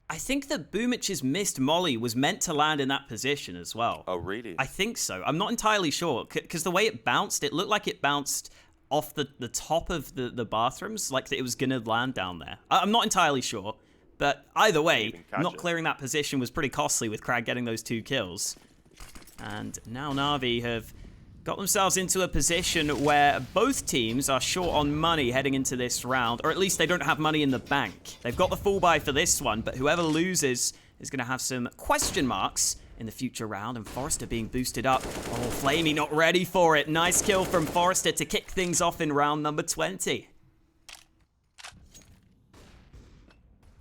I think that Boomich's missed molly was meant to land in that position as well. Oh, really? I think so. I'm not entirely sure, because the way it bounced, it looked like it bounced off the top of the bathrooms, like that it was going to land down there. I'm not entirely sure. But either way, not clearing that position was pretty costly with Crag getting those 2 kills. And now Na'Vi have got themselves into a position where both teams are short on money heading into this round, or at least they don't have money in the bank. They've got the full buy for this one, but whoever loses is going to have some question marks in the future round, and Forrester being boosted up. Oh, Flamey not ready for it. Nice kill from Forrester to kick things off in round number 20.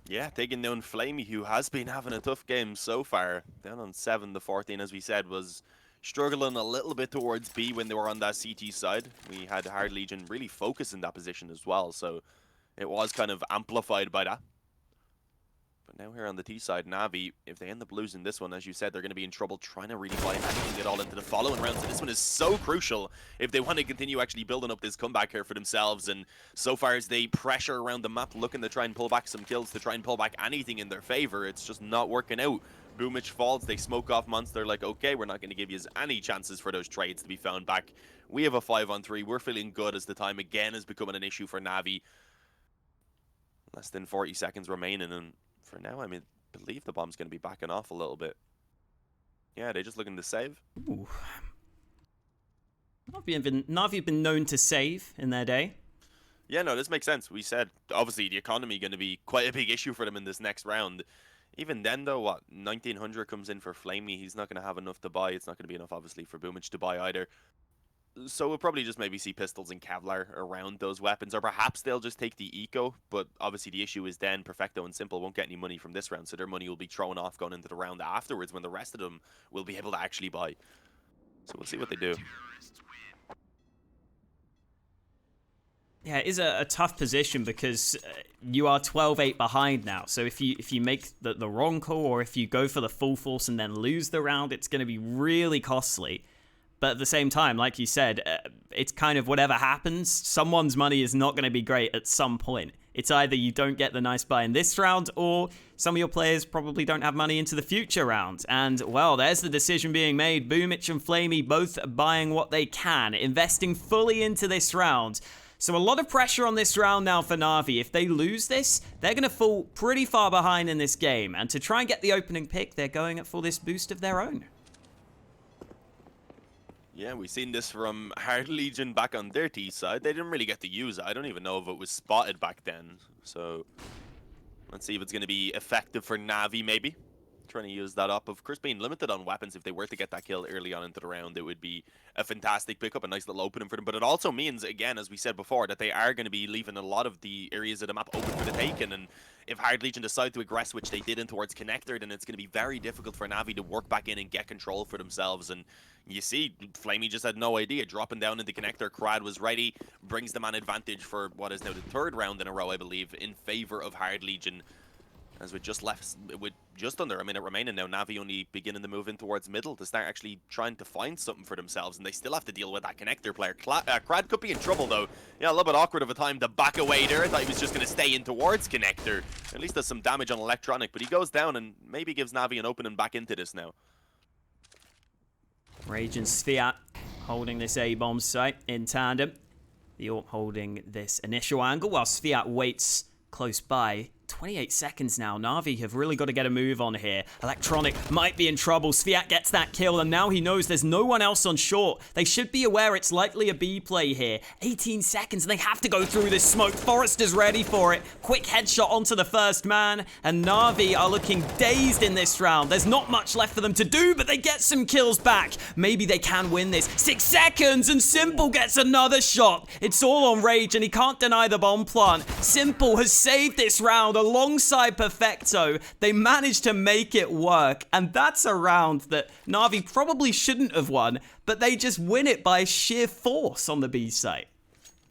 Yeah, taking down Flamey, who has been having a tough game so far. Down on 7-14, as we said, was struggling a little bit towards B when they were on that CT side. We had Hard Legion really focus in that position as well, so it was kind of amplified by that. But now here on the T side, Navi, if they end up losing this one, as you said, they're going to be in trouble trying to really buy anything at all into the following rounds. So this one is so crucial if they want to continue actually building up this comeback here for themselves. And so far as they pressure around the map, looking to try and pull back some kills, to try and pull back anything in their favor, it's just not working out. Boomich falls, they smoke off Monster, like, okay, we're not going to give you any chances for those trades to be found back. We have a 5-on-3. We're feeling good as the time again is becoming an issue for Navi. Less than 40 seconds remaining, and for now, I believe the bomb's going to be backing off a little bit. Yeah, they're just looking to save. Ooh. Navi have been known to save in their day. Yeah, no, this makes sense. We said, obviously, the economy going to be quite a big issue for them in this next round. Even then, though, what, 1900 comes in for Flamey. He's not going to have enough to buy. It's not going to be enough, obviously, for Boomich to buy either. So we'll probably just maybe see pistols and Kevlar around those weapons, or perhaps they'll just take the eco. But obviously the issue is then Perfecto and Simple won't get any money from this round, so their money will be thrown off going into the round afterwards when the rest of them will be able to actually buy. So we'll see what they do. Yeah, it is a tough position because you are 12-8 behind now. So if you make the wrong call, or if you go for the full force and then lose the round, it's going to be really costly. But at the same time, like you said, it's kind of whatever happens, someone's money is not going to be great at some point. It's either you don't get the nice buy in this round, or some of your players probably don't have money into the future round. And, well, there's the decision being made. Boomich and Flamey both buying what they can, investing fully into this round. So a lot of pressure on this round now for Navi. If they lose this, they're going to fall pretty far behind in this game. And to try and get the opening pick, they're going for this boost of their own. Yeah, we've seen this from Hard Legion back on their T side. They didn't really get to use it. I don't even know if it was spotted back then. So let's see if it's going to be effective for Navi, maybe. Trying to use that up. Of course, being limited on weapons, if they were to get that kill early on into the round, it would be a fantastic pickup, a nice little opening for them. But it also means, again, as we said before, that they are going to be leaving a lot of the areas of the map open for the taking. And if Hard Legion decide to aggress, which they did in towards Connector, then it's going to be very difficult for Navi to work back in and get control for themselves. And you see, Flamey just had no idea. Dropping down into Connector, Crad was ready, brings them an advantage for what is now the third round in a row, I believe, in favor of Hard Legion. As we just left with just under a minute remaining now, Navi only beginning to move in towards middle to start actually trying to find something for themselves, and they still have to deal with that Connector player. Crad could be in trouble though. Yeah, a little bit awkward of a time to back away there. I thought he was just going to stay in towards Connector. At least does some damage on Electronic, but he goes down and maybe gives Navi an opening back into this now. Rage and Sviat holding this A-bomb site in tandem. The AWP holding this initial angle while Sviat waits close by. 28 seconds now. Navi have really got to get a move on here. Electronic might be in trouble. Sviat gets that kill, and now he knows there's no one else on short. They should be aware it's likely a B play here. 18 seconds, and they have to go through this smoke. Forrester's ready for it. Quick headshot onto the first man, and Navi are looking dazed in this round. There's not much left for them to do, but they get some kills back. Maybe they can win this. 6 seconds, and Simple gets another shot. It's all on Rage, and he can't deny the bomb plant. Simple has saved this round alongside Perfecto. They managed to make it work, and that's a round that Navi probably shouldn't have won, but they just win it by sheer force on the B site.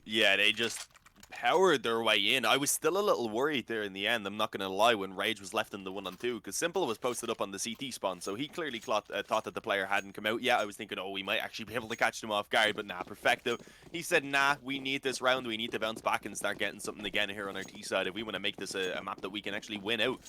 Yeah, they just powered their way in. I was still a little worried there in the end, I'm not going to lie, when Rage was left in the 1-on-2, because Simple was posted up on the CT spawn, so he clearly thought that the player hadn't come out yet. I was thinking, oh, we might actually be able to catch them off guard, but nah, Perfecto. He said, nah, we need this round, we need to bounce back and start getting something again here on our T side if we want to make this a map that we can actually win out.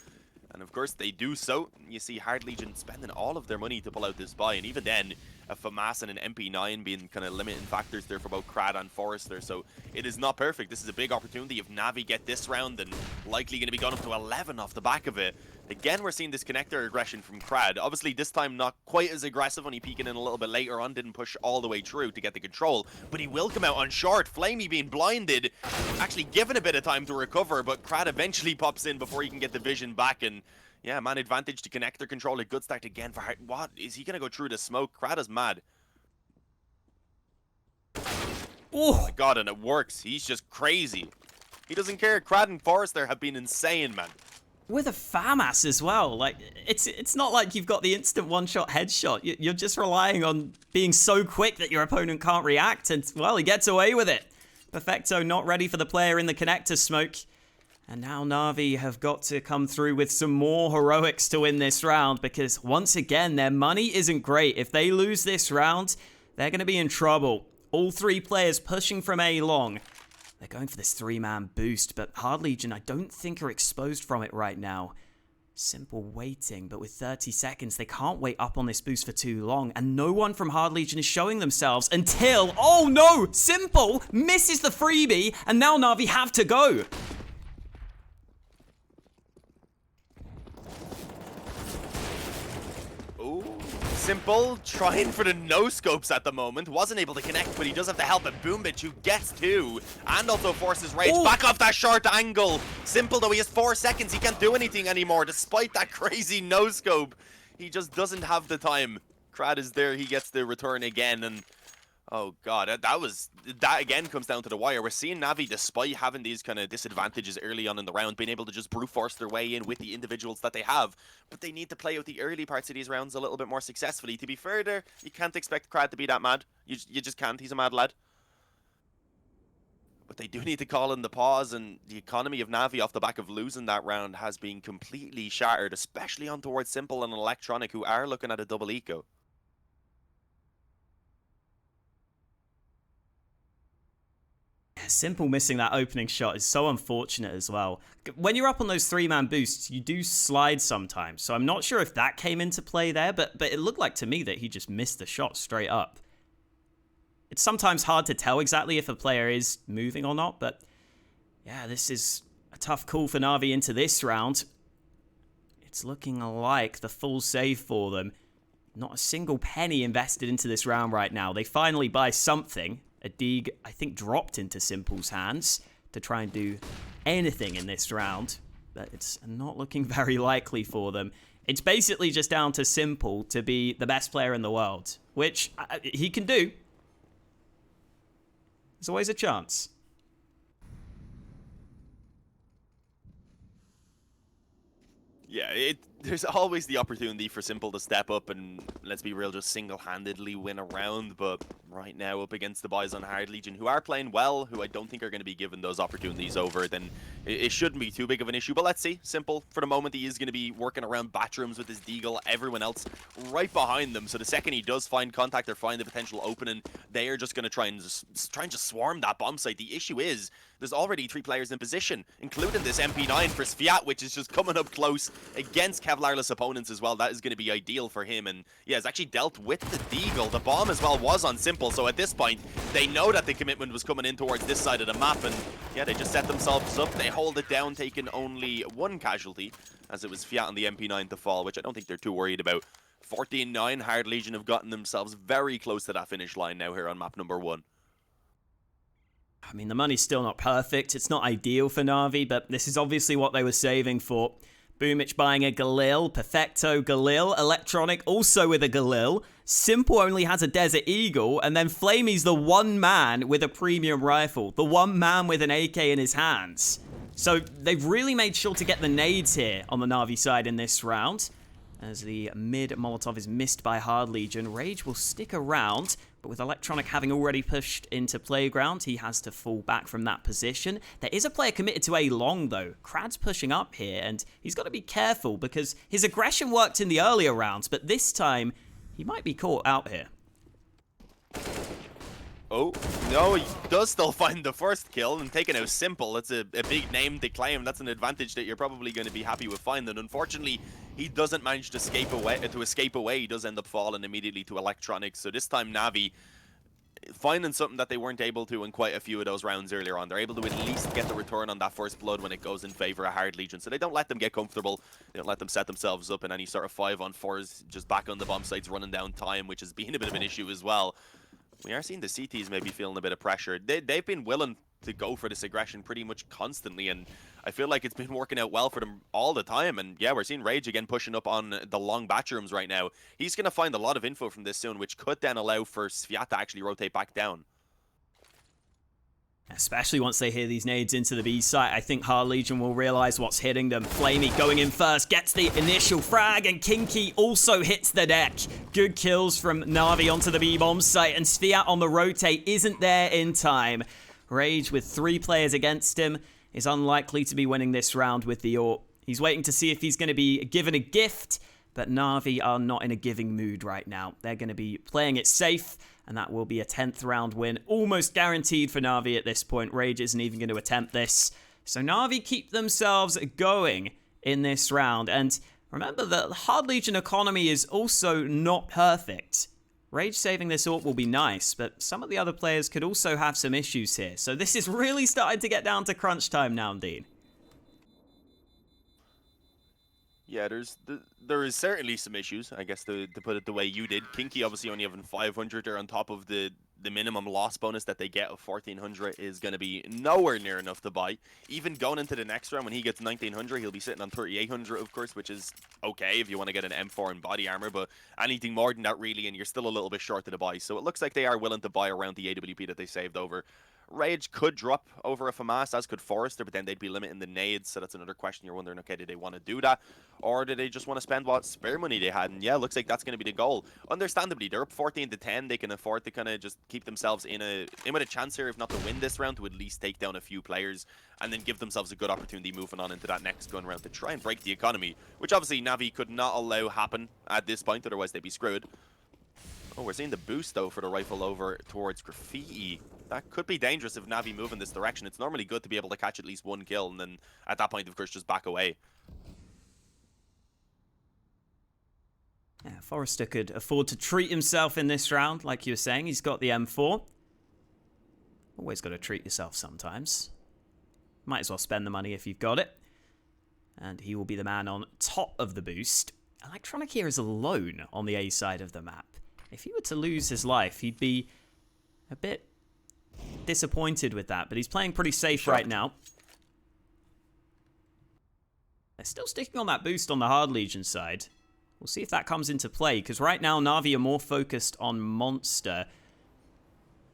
And of course they do so. You see Hard Legion spending all of their money to pull out this buy, and even then, a FAMAS and an MP9 being kind of limiting factors there for both Crad and Forrester. So it is not perfect. This is a big opportunity. If Navi get this round, then likely going to be gone up to 11 off the back of it. Again, we're seeing this Connector aggression from Crad. Obviously, this time not quite as aggressive, only peeking in a little bit later on. Didn't push all the way through to get the control, but he will come out on short. Flamey being blinded, actually given a bit of time to recover, but Crad eventually pops in before he can get the vision back. And yeah, man advantage to Connector control. A good start again for Hart. What? Is he going to go through the smoke? Crad is mad. Oh my god, and it works. He's just crazy. He doesn't care. Crad and Forrester have been insane, man. With a FAMAS as well. Like, it's not like you've got the instant one-shot headshot. You're just relying on being so quick that your opponent can't react, and, well, he gets away with it. Perfecto not ready for the player in the Connector smoke. And now Na'Vi have got to come through with some more heroics to win this round, because once again, their money isn't great. If they lose this round, they're going to be in trouble. All three players pushing from A long. They're going for this three-man boost, but Hard Legion I don't think are exposed from it right now. Simple waiting, but with 30 seconds, they can't wait up on this boost for too long, and no one from Hard Legion is showing themselves until... Oh no! Simple misses the freebie, and now Na'Vi have to go. Simple trying for the no-scopes at the moment. Wasn't able to connect, but he does have the help of Boombitch, who gets two. And also forces Rage back off that short angle. Simple, though, he has 4 seconds. He can't do anything anymore, despite that crazy no-scope. He just doesn't have the time. Crad is there. He gets the return again, and... Oh god, that again comes down to the wire. We're seeing Navi, despite having these kind of disadvantages early on in the round, being able to just brute force their way in with the individuals that they have. But they need to play out the early parts of these rounds a little bit more successfully. To be fair there, you can't expect Crad to be that mad. You just can't. He's a mad lad. But they do need to call in the pause, and the economy of Navi off the back of losing that round has been completely shattered, especially on towards Simple and Electronic, who are looking at a double eco. Simple missing that opening shot is so unfortunate as well. When you're up on those three-man boosts, you do slide sometimes. So I'm not sure if that came into play there, but it looked like to me that he just missed the shot straight up. It's sometimes hard to tell exactly if a player is moving or not, but yeah, this is a tough call for Na'Vi into this round. It's looking like the full save for them. Not a single penny invested into this round right now. They finally buy something. A dig, I think, dropped into Simple's hands to try and do anything in this round, but it's not looking very likely for them. It's basically just down to Simple to be the best player in the world, which he can do. There's always a chance. Yeah, there's always the opportunity for Simple to step up and, let's be real, just single-handedly win a round, but right now up against the boys on Hard Legion, who are playing well, who I don't think are going to be given those opportunities over, then it shouldn't be too big of an issue. But let's see. Simple, for the moment, he is going to be working around bathrooms with his deagle, everyone else right behind them, so the second he does find contact or find the potential opening, they are just going to try and just swarm that bomb site. The issue is, there's already 3 players in position, including this MP9 for Sviat, which is just coming up close against Kevlarless opponents as well. That is going to be ideal for him, and yeah, has actually dealt with the deagle. The bomb as well was on Simple, so at this point, they know that the commitment was coming in towards this side of the map, and yeah, they just set themselves up. They hold it down, taking only 1 casualty, as it was Fiat and the MP9 to fall, which I don't think they're too worried about. 14-9, Hard Legion have gotten themselves very close to that finish line now here on map number 1. I mean, the money's still not perfect. It's not ideal for Na'Vi, but this is obviously what they were saving for. Boomich buying a Galil, Perfecto Galil, Electronic also with a Galil. Simple only has a Desert Eagle, and then Flamey's the one man with a premium rifle. The one man with an AK in his hands. So they've really made sure to get the nades here on the Na'Vi side in this round. As the mid Molotov is missed by Hard Legion, Rage will stick around, but with Electronic having already pushed into Playground, he has to fall back from that position. There is a player committed to A long though. Krad's pushing up here, and he's got to be careful because his aggression worked in the earlier rounds, but this time he might be caught out here. Oh, no, he does still find the first kill and taking out Simple. That's a big name to claim. That's an advantage that you're probably going to be happy with finding. Unfortunately, he doesn't manage to escape away. He does end up falling immediately to Electronics. So this time, Navi finding something that they weren't able to in quite a few of those rounds earlier on. They're able to at least get the return on that first blood when it goes in favor of Hard Legion. So they don't let them get comfortable. They don't let them set themselves up in any sort of 5-on-4s, just back on the bomb sites, running down time, which has been a bit of an issue as well. We are seeing the CTs maybe feeling a bit of pressure. They've been willing to go for this aggression pretty much constantly, and I feel like it's been working out well for them all the time. And yeah, we're seeing Rage again pushing up on the long bathrooms right now. He's going to find a lot of info from this soon, which could then allow for Sviat to actually rotate back down. Especially once they hear these nades into the B site, I think Hard Legion will realize what's hitting them. Flamey going in first, gets the initial frag, and Kinky also hits the deck. Good kills from Na'Vi onto the B-bomb site, and Sviat on the rotate isn't there in time. Rage with 3 players against him is unlikely to be winning this round with the AWP. He's waiting to see if he's going to be given a gift, but Na'Vi are not in a giving mood right now. They're going to be playing it safe, and that will be a 10th round win. Almost guaranteed for Na'Vi at this point. Rage isn't even going to attempt this. So Na'Vi keep themselves going in this round. And remember that the Hard Legion economy is also not perfect. Rage saving this AWP will be nice, but some of the other players could also have some issues here. So this is really starting to get down to crunch time now, Dean. Yeah, there is certainly some issues, I guess, to put it the way you did. Kinky obviously only having 500 there on top of the minimum loss bonus that they get of 1400 is going to be nowhere near enough to buy. Even going into the next round when he gets 1900, he'll be sitting on 3800, of course, which is okay if you want to get an M4 and body armor, but anything more than that really, and you're still a little bit short to the buy. So it looks like they are willing to buy around the AWP that they saved over. Rage could drop over a FAMAS, as could Forrester, but then they'd be limiting the nades, so that's another question. You're wondering, okay, did they want to do that? Or did they just want to spend what spare money they had? And yeah, looks like that's going to be the goal. Understandably, they're up 14 to 10. They can afford to kind of just keep themselves in with a chance here, if not to win this round, to at least take down a few players, and then give themselves a good opportunity moving on into that next gun round to try and break the economy, which obviously Navi could not allow happen at this point, otherwise they'd be screwed. Oh, we're seeing the boost, though, for the rifle over towards Graffiti. That could be dangerous if Navi move in this direction. It's normally good to be able to catch at least one kill, and then at that point, of course, just back away. Yeah, Forrester could afford to treat himself in this round, like you were saying. He's got the M4. Always got to treat yourself sometimes. Might as well spend the money if you've got it. And he will be the man on top of the boost. Electronic here is alone on the A side of the map. If he were to lose his life, he'd be a bit disappointed with that, but he's playing pretty safe right now. They're still sticking on that boost on the Hard Legion side. We'll see if that comes into play, because right now Na'Vi are more focused on Monster,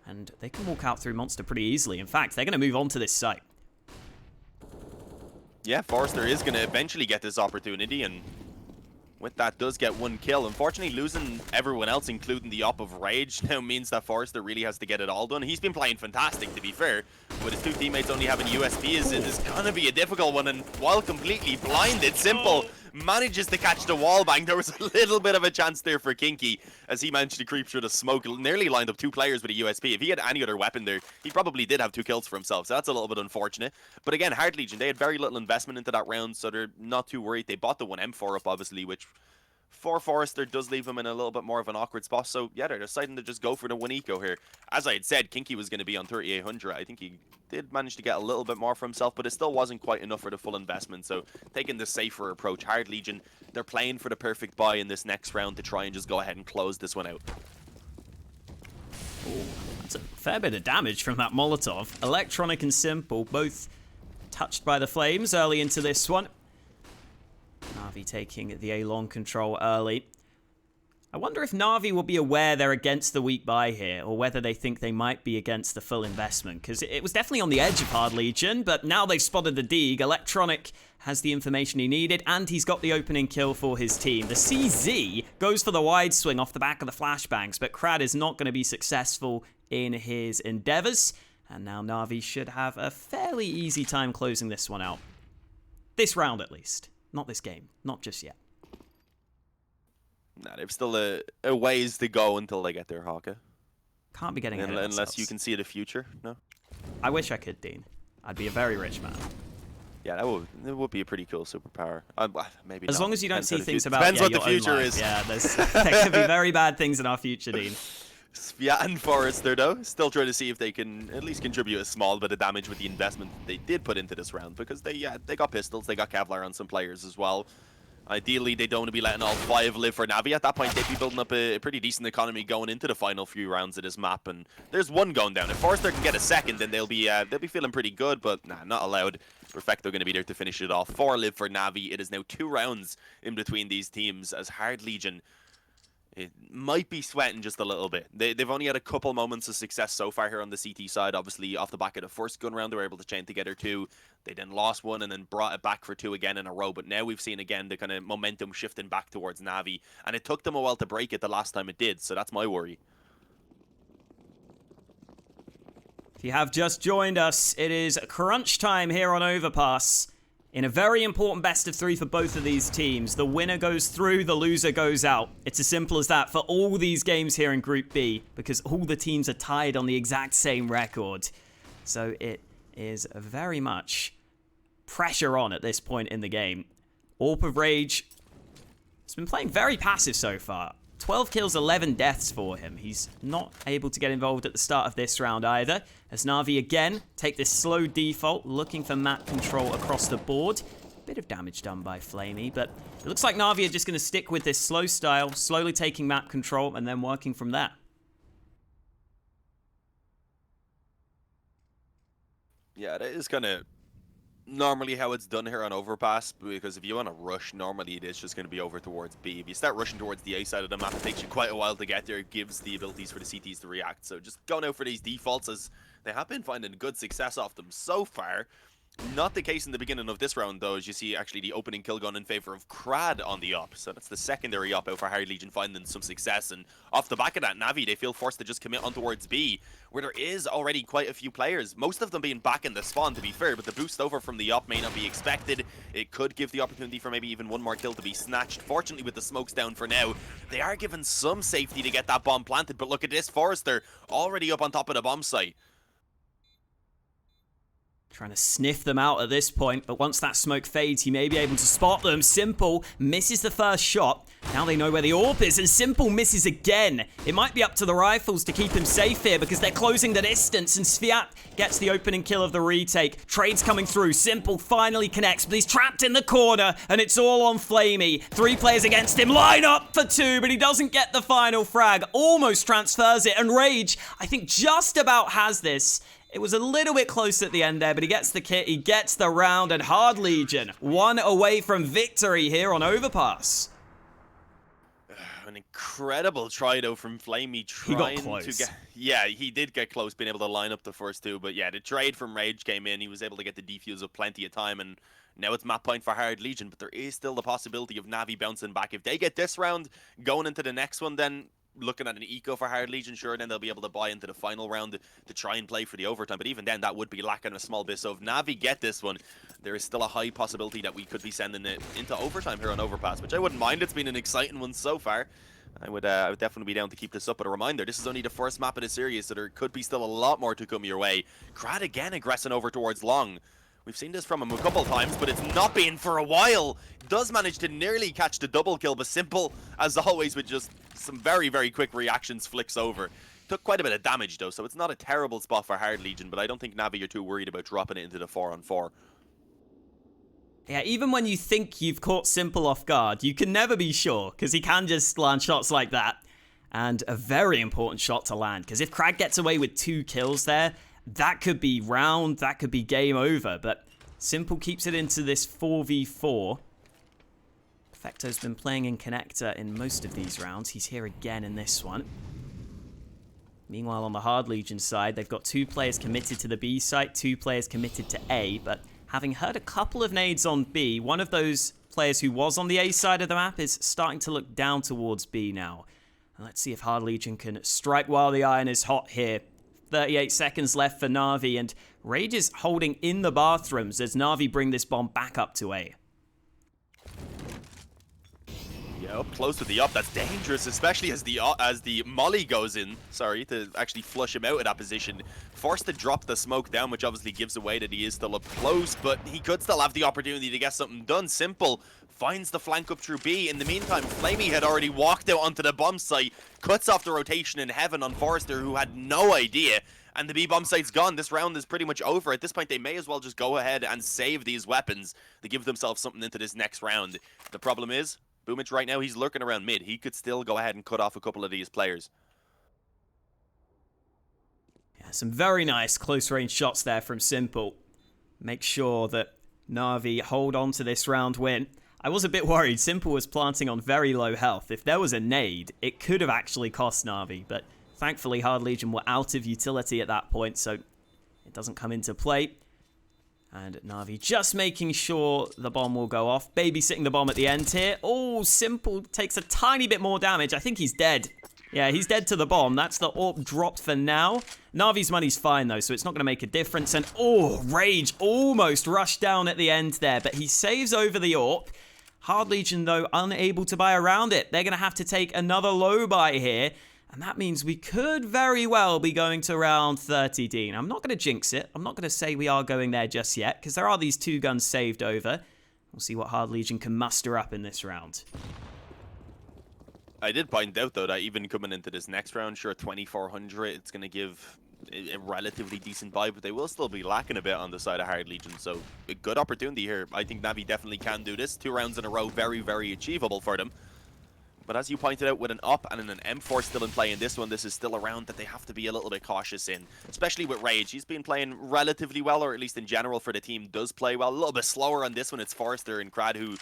and they can walk out through Monster pretty easily. In fact, they're going to move on to this site. Yeah, Forrester is going to eventually get this opportunity, and with that does get one kill. Unfortunately, losing everyone else, including the op of Rage, now means that Forrester really has to get it all done. He's been playing fantastic, to be fair, but his two teammates only having USP is going to be a difficult one, and while completely blinded, Simple manages to catch the wall bang. There was a little bit of a chance there for Kinky as he managed to creep through the smoke, nearly lined up two players with a USP. If he had any other weapon there, he probably did have 2 kills for himself, so that's a little bit unfortunate. But again, Hard Legion, they had very little investment into that round, so they're not too worried. They bought the one M4 up, obviously, which for Forrester does leave him in a little bit more of an awkward spot. So yeah, they're deciding to just go for the 1 eco here. As I had said, Kinky was going to be on 3800. I think he did manage to get a little bit more for himself, but it still wasn't quite enough for the full investment. So taking the safer approach, Hard Legion, they're playing for the perfect buy in this next round to try and just go ahead and close this one out. Ooh, that's a fair bit of damage from that Molotov. Electronic and Simple both touched by the flames early into this one. Na'Vi taking the A-long control early. I wonder if Na'Vi will be aware they're against the weak buy here, or whether they think they might be against the full investment, because it was definitely on the edge of Hard Legion, but now they've spotted the Deeg. Electronic has the information he needed, and he's got the opening kill for his team. The CZ goes for the wide swing off the back of the flashbangs, but Krad is not going to be successful in his endeavors, and now Na'Vi should have a fairly easy time closing this one out. This round, at least. Not this game. Not just yet. Nah, they've still a ways to go until they get their Hawker. Can't be getting ahead of unless you can see the future, no? I wish I could, Dean. I'd be a very rich man. Yeah, that would be a pretty cool superpower. Maybe as not. long as you don't see things about depends what the future is. Yeah, there could be very bad things in our future, Dean. Yeah, and Forrester, though, still trying to see if they can at least contribute a small bit of damage with the investment they did put into this round, because they got pistols, they got Kevlar on some players as well. Ideally, they don't want to be letting all 5 live for Navi. At that point, they'd be building up a pretty decent economy going into the final few rounds of this map, and there's one going down. If Forrester can get a second, then they'll be feeling pretty good, but nah, not allowed. Perfecto going to be there to finish it off. 4 live for Navi. It is now 2 rounds in between these teams, as Hard Legion, it might be sweating just a little bit. They've only had a couple moments of success so far here on the CT side. Obviously, off the back of the first gun round, they were able to chain together 2. They then lost 1 and then brought it back for 2 again in a row. But now we've seen again the kind of momentum shifting back towards Navi. And it took them a while to break it the last time it did. So that's my worry. If you have just joined us, it is crunch time here on Overpass. In a very important best of 3 for both of these teams. The winner goes through, the loser goes out. It's as simple as that for all these games here in Group B, because all the teams are tied on the exact same record. So it is very much pressure on at this point in the game. Orp of Rage has been playing very passive so far. 12 kills, 11 deaths for him. He's not able to get involved at the start of this round either. As Navi again take this slow default, looking for map control across the board. Bit of damage done by Flamey, but it looks like Navi are just going to stick with this slow style, slowly taking map control and then working from there. Yeah, that is kind of normally how it's done here on Overpass, because if you want to rush, normally it is just going to be over towards B. If you start rushing towards the A side of the map, it takes you quite a while to get there. It gives the abilities for the CTs to react. So just going out for these defaults, as they have been finding good success off them so far. Not the case in the beginning of this round, though, as you see actually the opening kill gun in favor of Crad on the op. So that's the secondary op out for Hard Legion finding some success. And off the back of that, Navi, they feel forced to just commit on towards B, where there is already quite a few players. Most of them being back in the spawn, to be fair, but the boost over from the op may not be expected. It could give the opportunity for maybe even one more kill to be snatched. Fortunately, with the smokes down for now, they are given some safety to get that bomb planted. But look at this, Forrester already up on top of the bomb site. Trying to sniff them out at this point, but once that smoke fades, he may be able to spot them. Simple misses the first shot. Now they know where the AWP is, and Simple misses again. It might be up to the rifles to keep him safe here, because they're closing the distance, and Sviat gets the opening kill of the retake. Trades coming through. Simple finally connects, but he's trapped in the corner, and it's all on Flamey. 3 players against him. Line up for 2, but he doesn't get the final frag. Almost transfers it, and Rage, I think, just about has this. It was a little bit close at the end there, but he gets the kit, he gets the round, and Hard Legion, 1 away from victory here on Overpass. An incredible try, though, from Flamey trying to get... Yeah, he did get close, being able to line up the first 2, but yeah, the trade from Rage came in, he was able to get the defuse of plenty of time, and now it's map point for Hard Legion, but there is still the possibility of Navi bouncing back. If they get this round, going into the next one, then looking at an eco for Hard Legion, sure, then they'll be able to buy into the final round to try and play for the overtime. But even then, that would be lacking a small bit. So if Navi get this one, there is still a high possibility that we could be sending it into overtime here on Overpass, which I wouldn't mind. It's been an exciting one so far. I would definitely be down to keep this up. But a reminder, this is only the first map of the series, so there could be still a lot more to come your way. Crad again aggressing over towards Long. We've seen this from him a couple times, but it's not been for a while. Does manage to nearly catch the double kill, but Simple, as always, with just some very, very quick reactions, flicks over. Took quite a bit of damage, though, so it's not a terrible spot for Hard Legion, but I don't think Navi are too worried about dropping it into the 4-on-4. Yeah, even when you think you've caught Simple off guard, you can never be sure, because he can just land shots like that. And a very important shot to land, because if Crag gets away with 2 kills there, that could be round, that could be game over, but Simple keeps it into this 4v4. Perfecto's been playing in Connector in most of these rounds. He's here again in this one. Meanwhile, on the Hard Legion side, they've got 2 players committed to the B site, 2 players committed to A, but having heard a couple of nades on B, one of those players who was on the A side of the map is starting to look down towards B now. And let's see if Hard Legion can strike while the iron is hot here. 38 seconds left for Navi, and Rage is holding in the bathrooms as Navi bring this bomb back up to A. Yeah, up close with the up, that's dangerous, especially as the molly goes in, sorry, to actually flush him out of that position. Forced to drop the smoke down, which obviously gives away that he is still up close, but he could still have the opportunity to get something done. Simple finds the flank up through B. In the meantime, Flamey had already walked out onto the bomb site, cuts off the rotation in heaven on Forrester, who had no idea, and the B bomb site's gone. This round is pretty much over. At this point, they may as well just go ahead and save these weapons to give themselves something into this next round. The problem is, Boomich right now, he's lurking around mid. He could still go ahead and cut off a couple of these players. Yeah, some very nice close-range shots there from Simple. Make sure that Navi hold on to this round win. I was a bit worried. Simple was planting on very low health. If there was a nade, it could have actually cost Navi, but thankfully Hard Legion were out of utility at that point, so it doesn't come into play. And Navi just making sure the bomb will go off. Babysitting the bomb at the end here. Oh, Simple takes a tiny bit more damage. I think he's dead. Yeah, he's dead to the bomb. That's the AWP dropped for now. Navi's money's fine, though, so it's not going to make a difference. And, oh, Rage almost rushed down at the end there, but he saves over the AWP. Hard Legion, though, unable to buy around it. They're going to have to take another low buy here, and that means we could very well be going to round 30, Dean. I'm not going to jinx it. I'm not going to say we are going there just yet, because there are these 2 guns saved over. We'll see what Hard Legion can muster up in this round. I did point out, though, that even coming into this next round, sure, 2,400, it's going to give a relatively decent buy, but they will still be lacking a bit on the side of Hard Legion, so a good opportunity here. I think Navi definitely can do this. 2 rounds in a row, very, very achievable for them. But as you pointed out, with an UP and an M4 still in play in this one, this is still a round that they have to be a little bit cautious in, especially with Rage. He's been playing relatively well, or at least in general for the team, does play well. A little bit slower on this one. It's Forrester and Crad who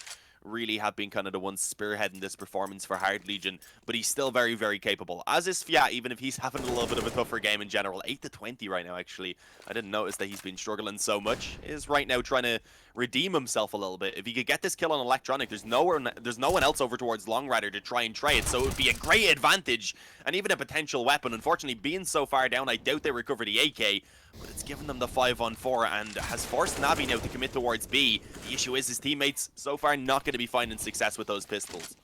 really have been kind of the ones spearheading this performance for Hard Legion, but he's still very, very capable. As is Fiat, even if he's having a little bit of a tougher game in general. 8-20 right now, actually. I didn't notice that he's been struggling so much. Is right now trying to redeem himself a little bit. If he could get this kill on Electronic, there's no one else over towards Long Rider to try and trade, so it would be a great advantage and even a potential weapon. Unfortunately, being so far down, I doubt they recover the AK, but it's given them the 5-on-4 and has forced Navi now to commit towards B. The issue is his teammates so far not going to be finding success with those pistols.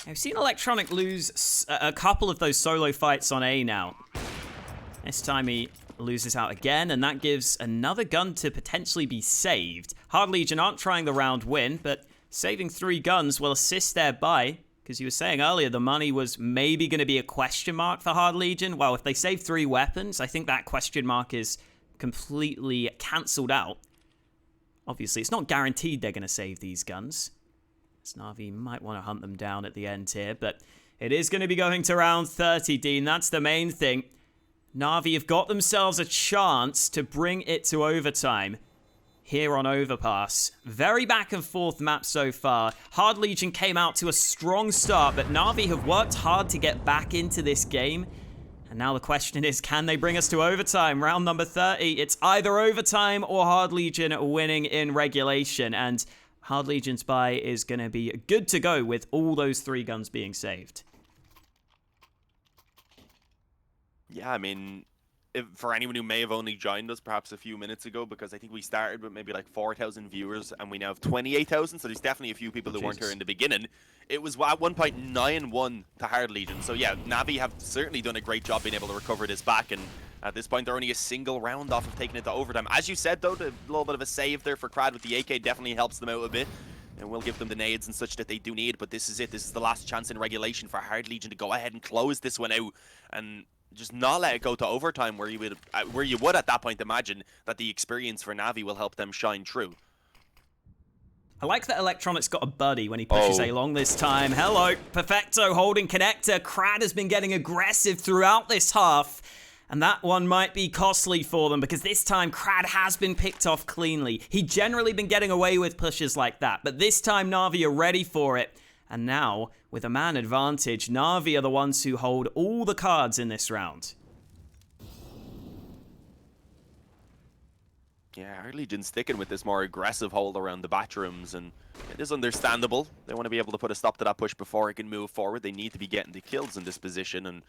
I've seen Electronic lose a couple of those solo fights on A now. This time he loses out again, and that gives another gun to potentially be saved. Hard Legion aren't trying the round win, but saving 3 guns will assist their buy, because you were saying earlier the money was maybe going to be a question mark for Hard Legion. Well, if they save 3 weapons, I think that question mark is completely cancelled out. Obviously, it's not guaranteed they're going to save these guns. Navi might want to hunt them down at the end here, but it is going to be going to round 30, Dean. That's the main thing. Navi have got themselves a chance to bring it to overtime here on Overpass. Very back and forth map so far. Hard Legion came out to a strong start, but Navi have worked hard to get back into this game. And now the question is, can they bring us to overtime? Round number 30. It's either overtime or Hard Legion winning in regulation. And Hard Legion's buy is going to be good to go with all those 3 guns being saved. Yeah, I mean, for anyone who may have only joined us perhaps a few minutes ago, because I think we started with maybe like 4,000 viewers and we now have 28,000, so there's definitely a few people who weren't here in the beginning. It was at one point 9-1 to Hard Legion, so yeah, Navi have certainly done a great job being able to recover this back, and at this point they're only a single round off of taking it to overtime. As you said though, a little bit of a save there for Crad with the AK definitely helps them out a bit, and will give them the nades and such that they do need, but this is it. This is the last chance in regulation for Hard Legion to go ahead and close this one out, and just not let it go to overtime, where you would at that point imagine that the experience for Navi will help them shine through. I like that Electronic's got a buddy when he pushes A long this time. Hello, Perfecto holding connector. Crad has been getting aggressive throughout this half, and that one might be costly for them, because this time Crad has been picked off cleanly. He'd generally been getting away with pushes like that, but this time Navi are ready for it. And now, with a man advantage, Navi are the ones who hold all the cards in this round. Yeah, Hard Legion sticking with this more aggressive hold around the bathrooms, and it is understandable. They want to be able to put a stop to that push before it can move forward. They need to be getting the kills in this position, and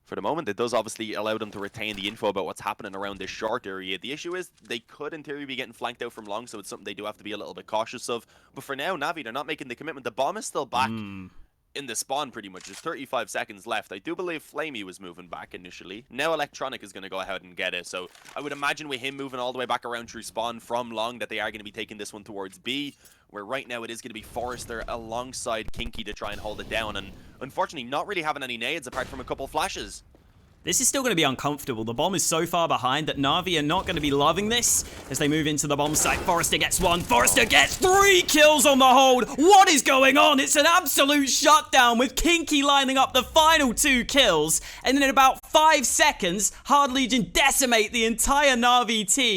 for the moment, it does obviously allow them to retain the info about what's happening around this short area. The issue is they could, in theory, be getting flanked out from long, so it's something they do have to be a little bit cautious of. But for now, Navi, they're not making the commitment. The bomb is still back in the spawn, pretty much. There's 35 seconds left. I do believe Flamey was moving back initially. Now Electronic is going to go ahead and get it. So I would imagine with him moving all the way back around through spawn from long that they are going to be taking this one towards B, where right now it is going to be Forrester alongside Kinky to try and hold it down. And unfortunately, not really having any nades apart from a couple flashes. This is still going to be uncomfortable. The bomb is so far behind that Navi are not going to be loving this as they move into the bomb site. Forrester gets 1. Forrester gets 3 kills on the hold. What is going on? It's an absolute shutdown with Kinky lining up the final 2 kills. And then in about 5 seconds, Hard Legion decimate the entire Navi team.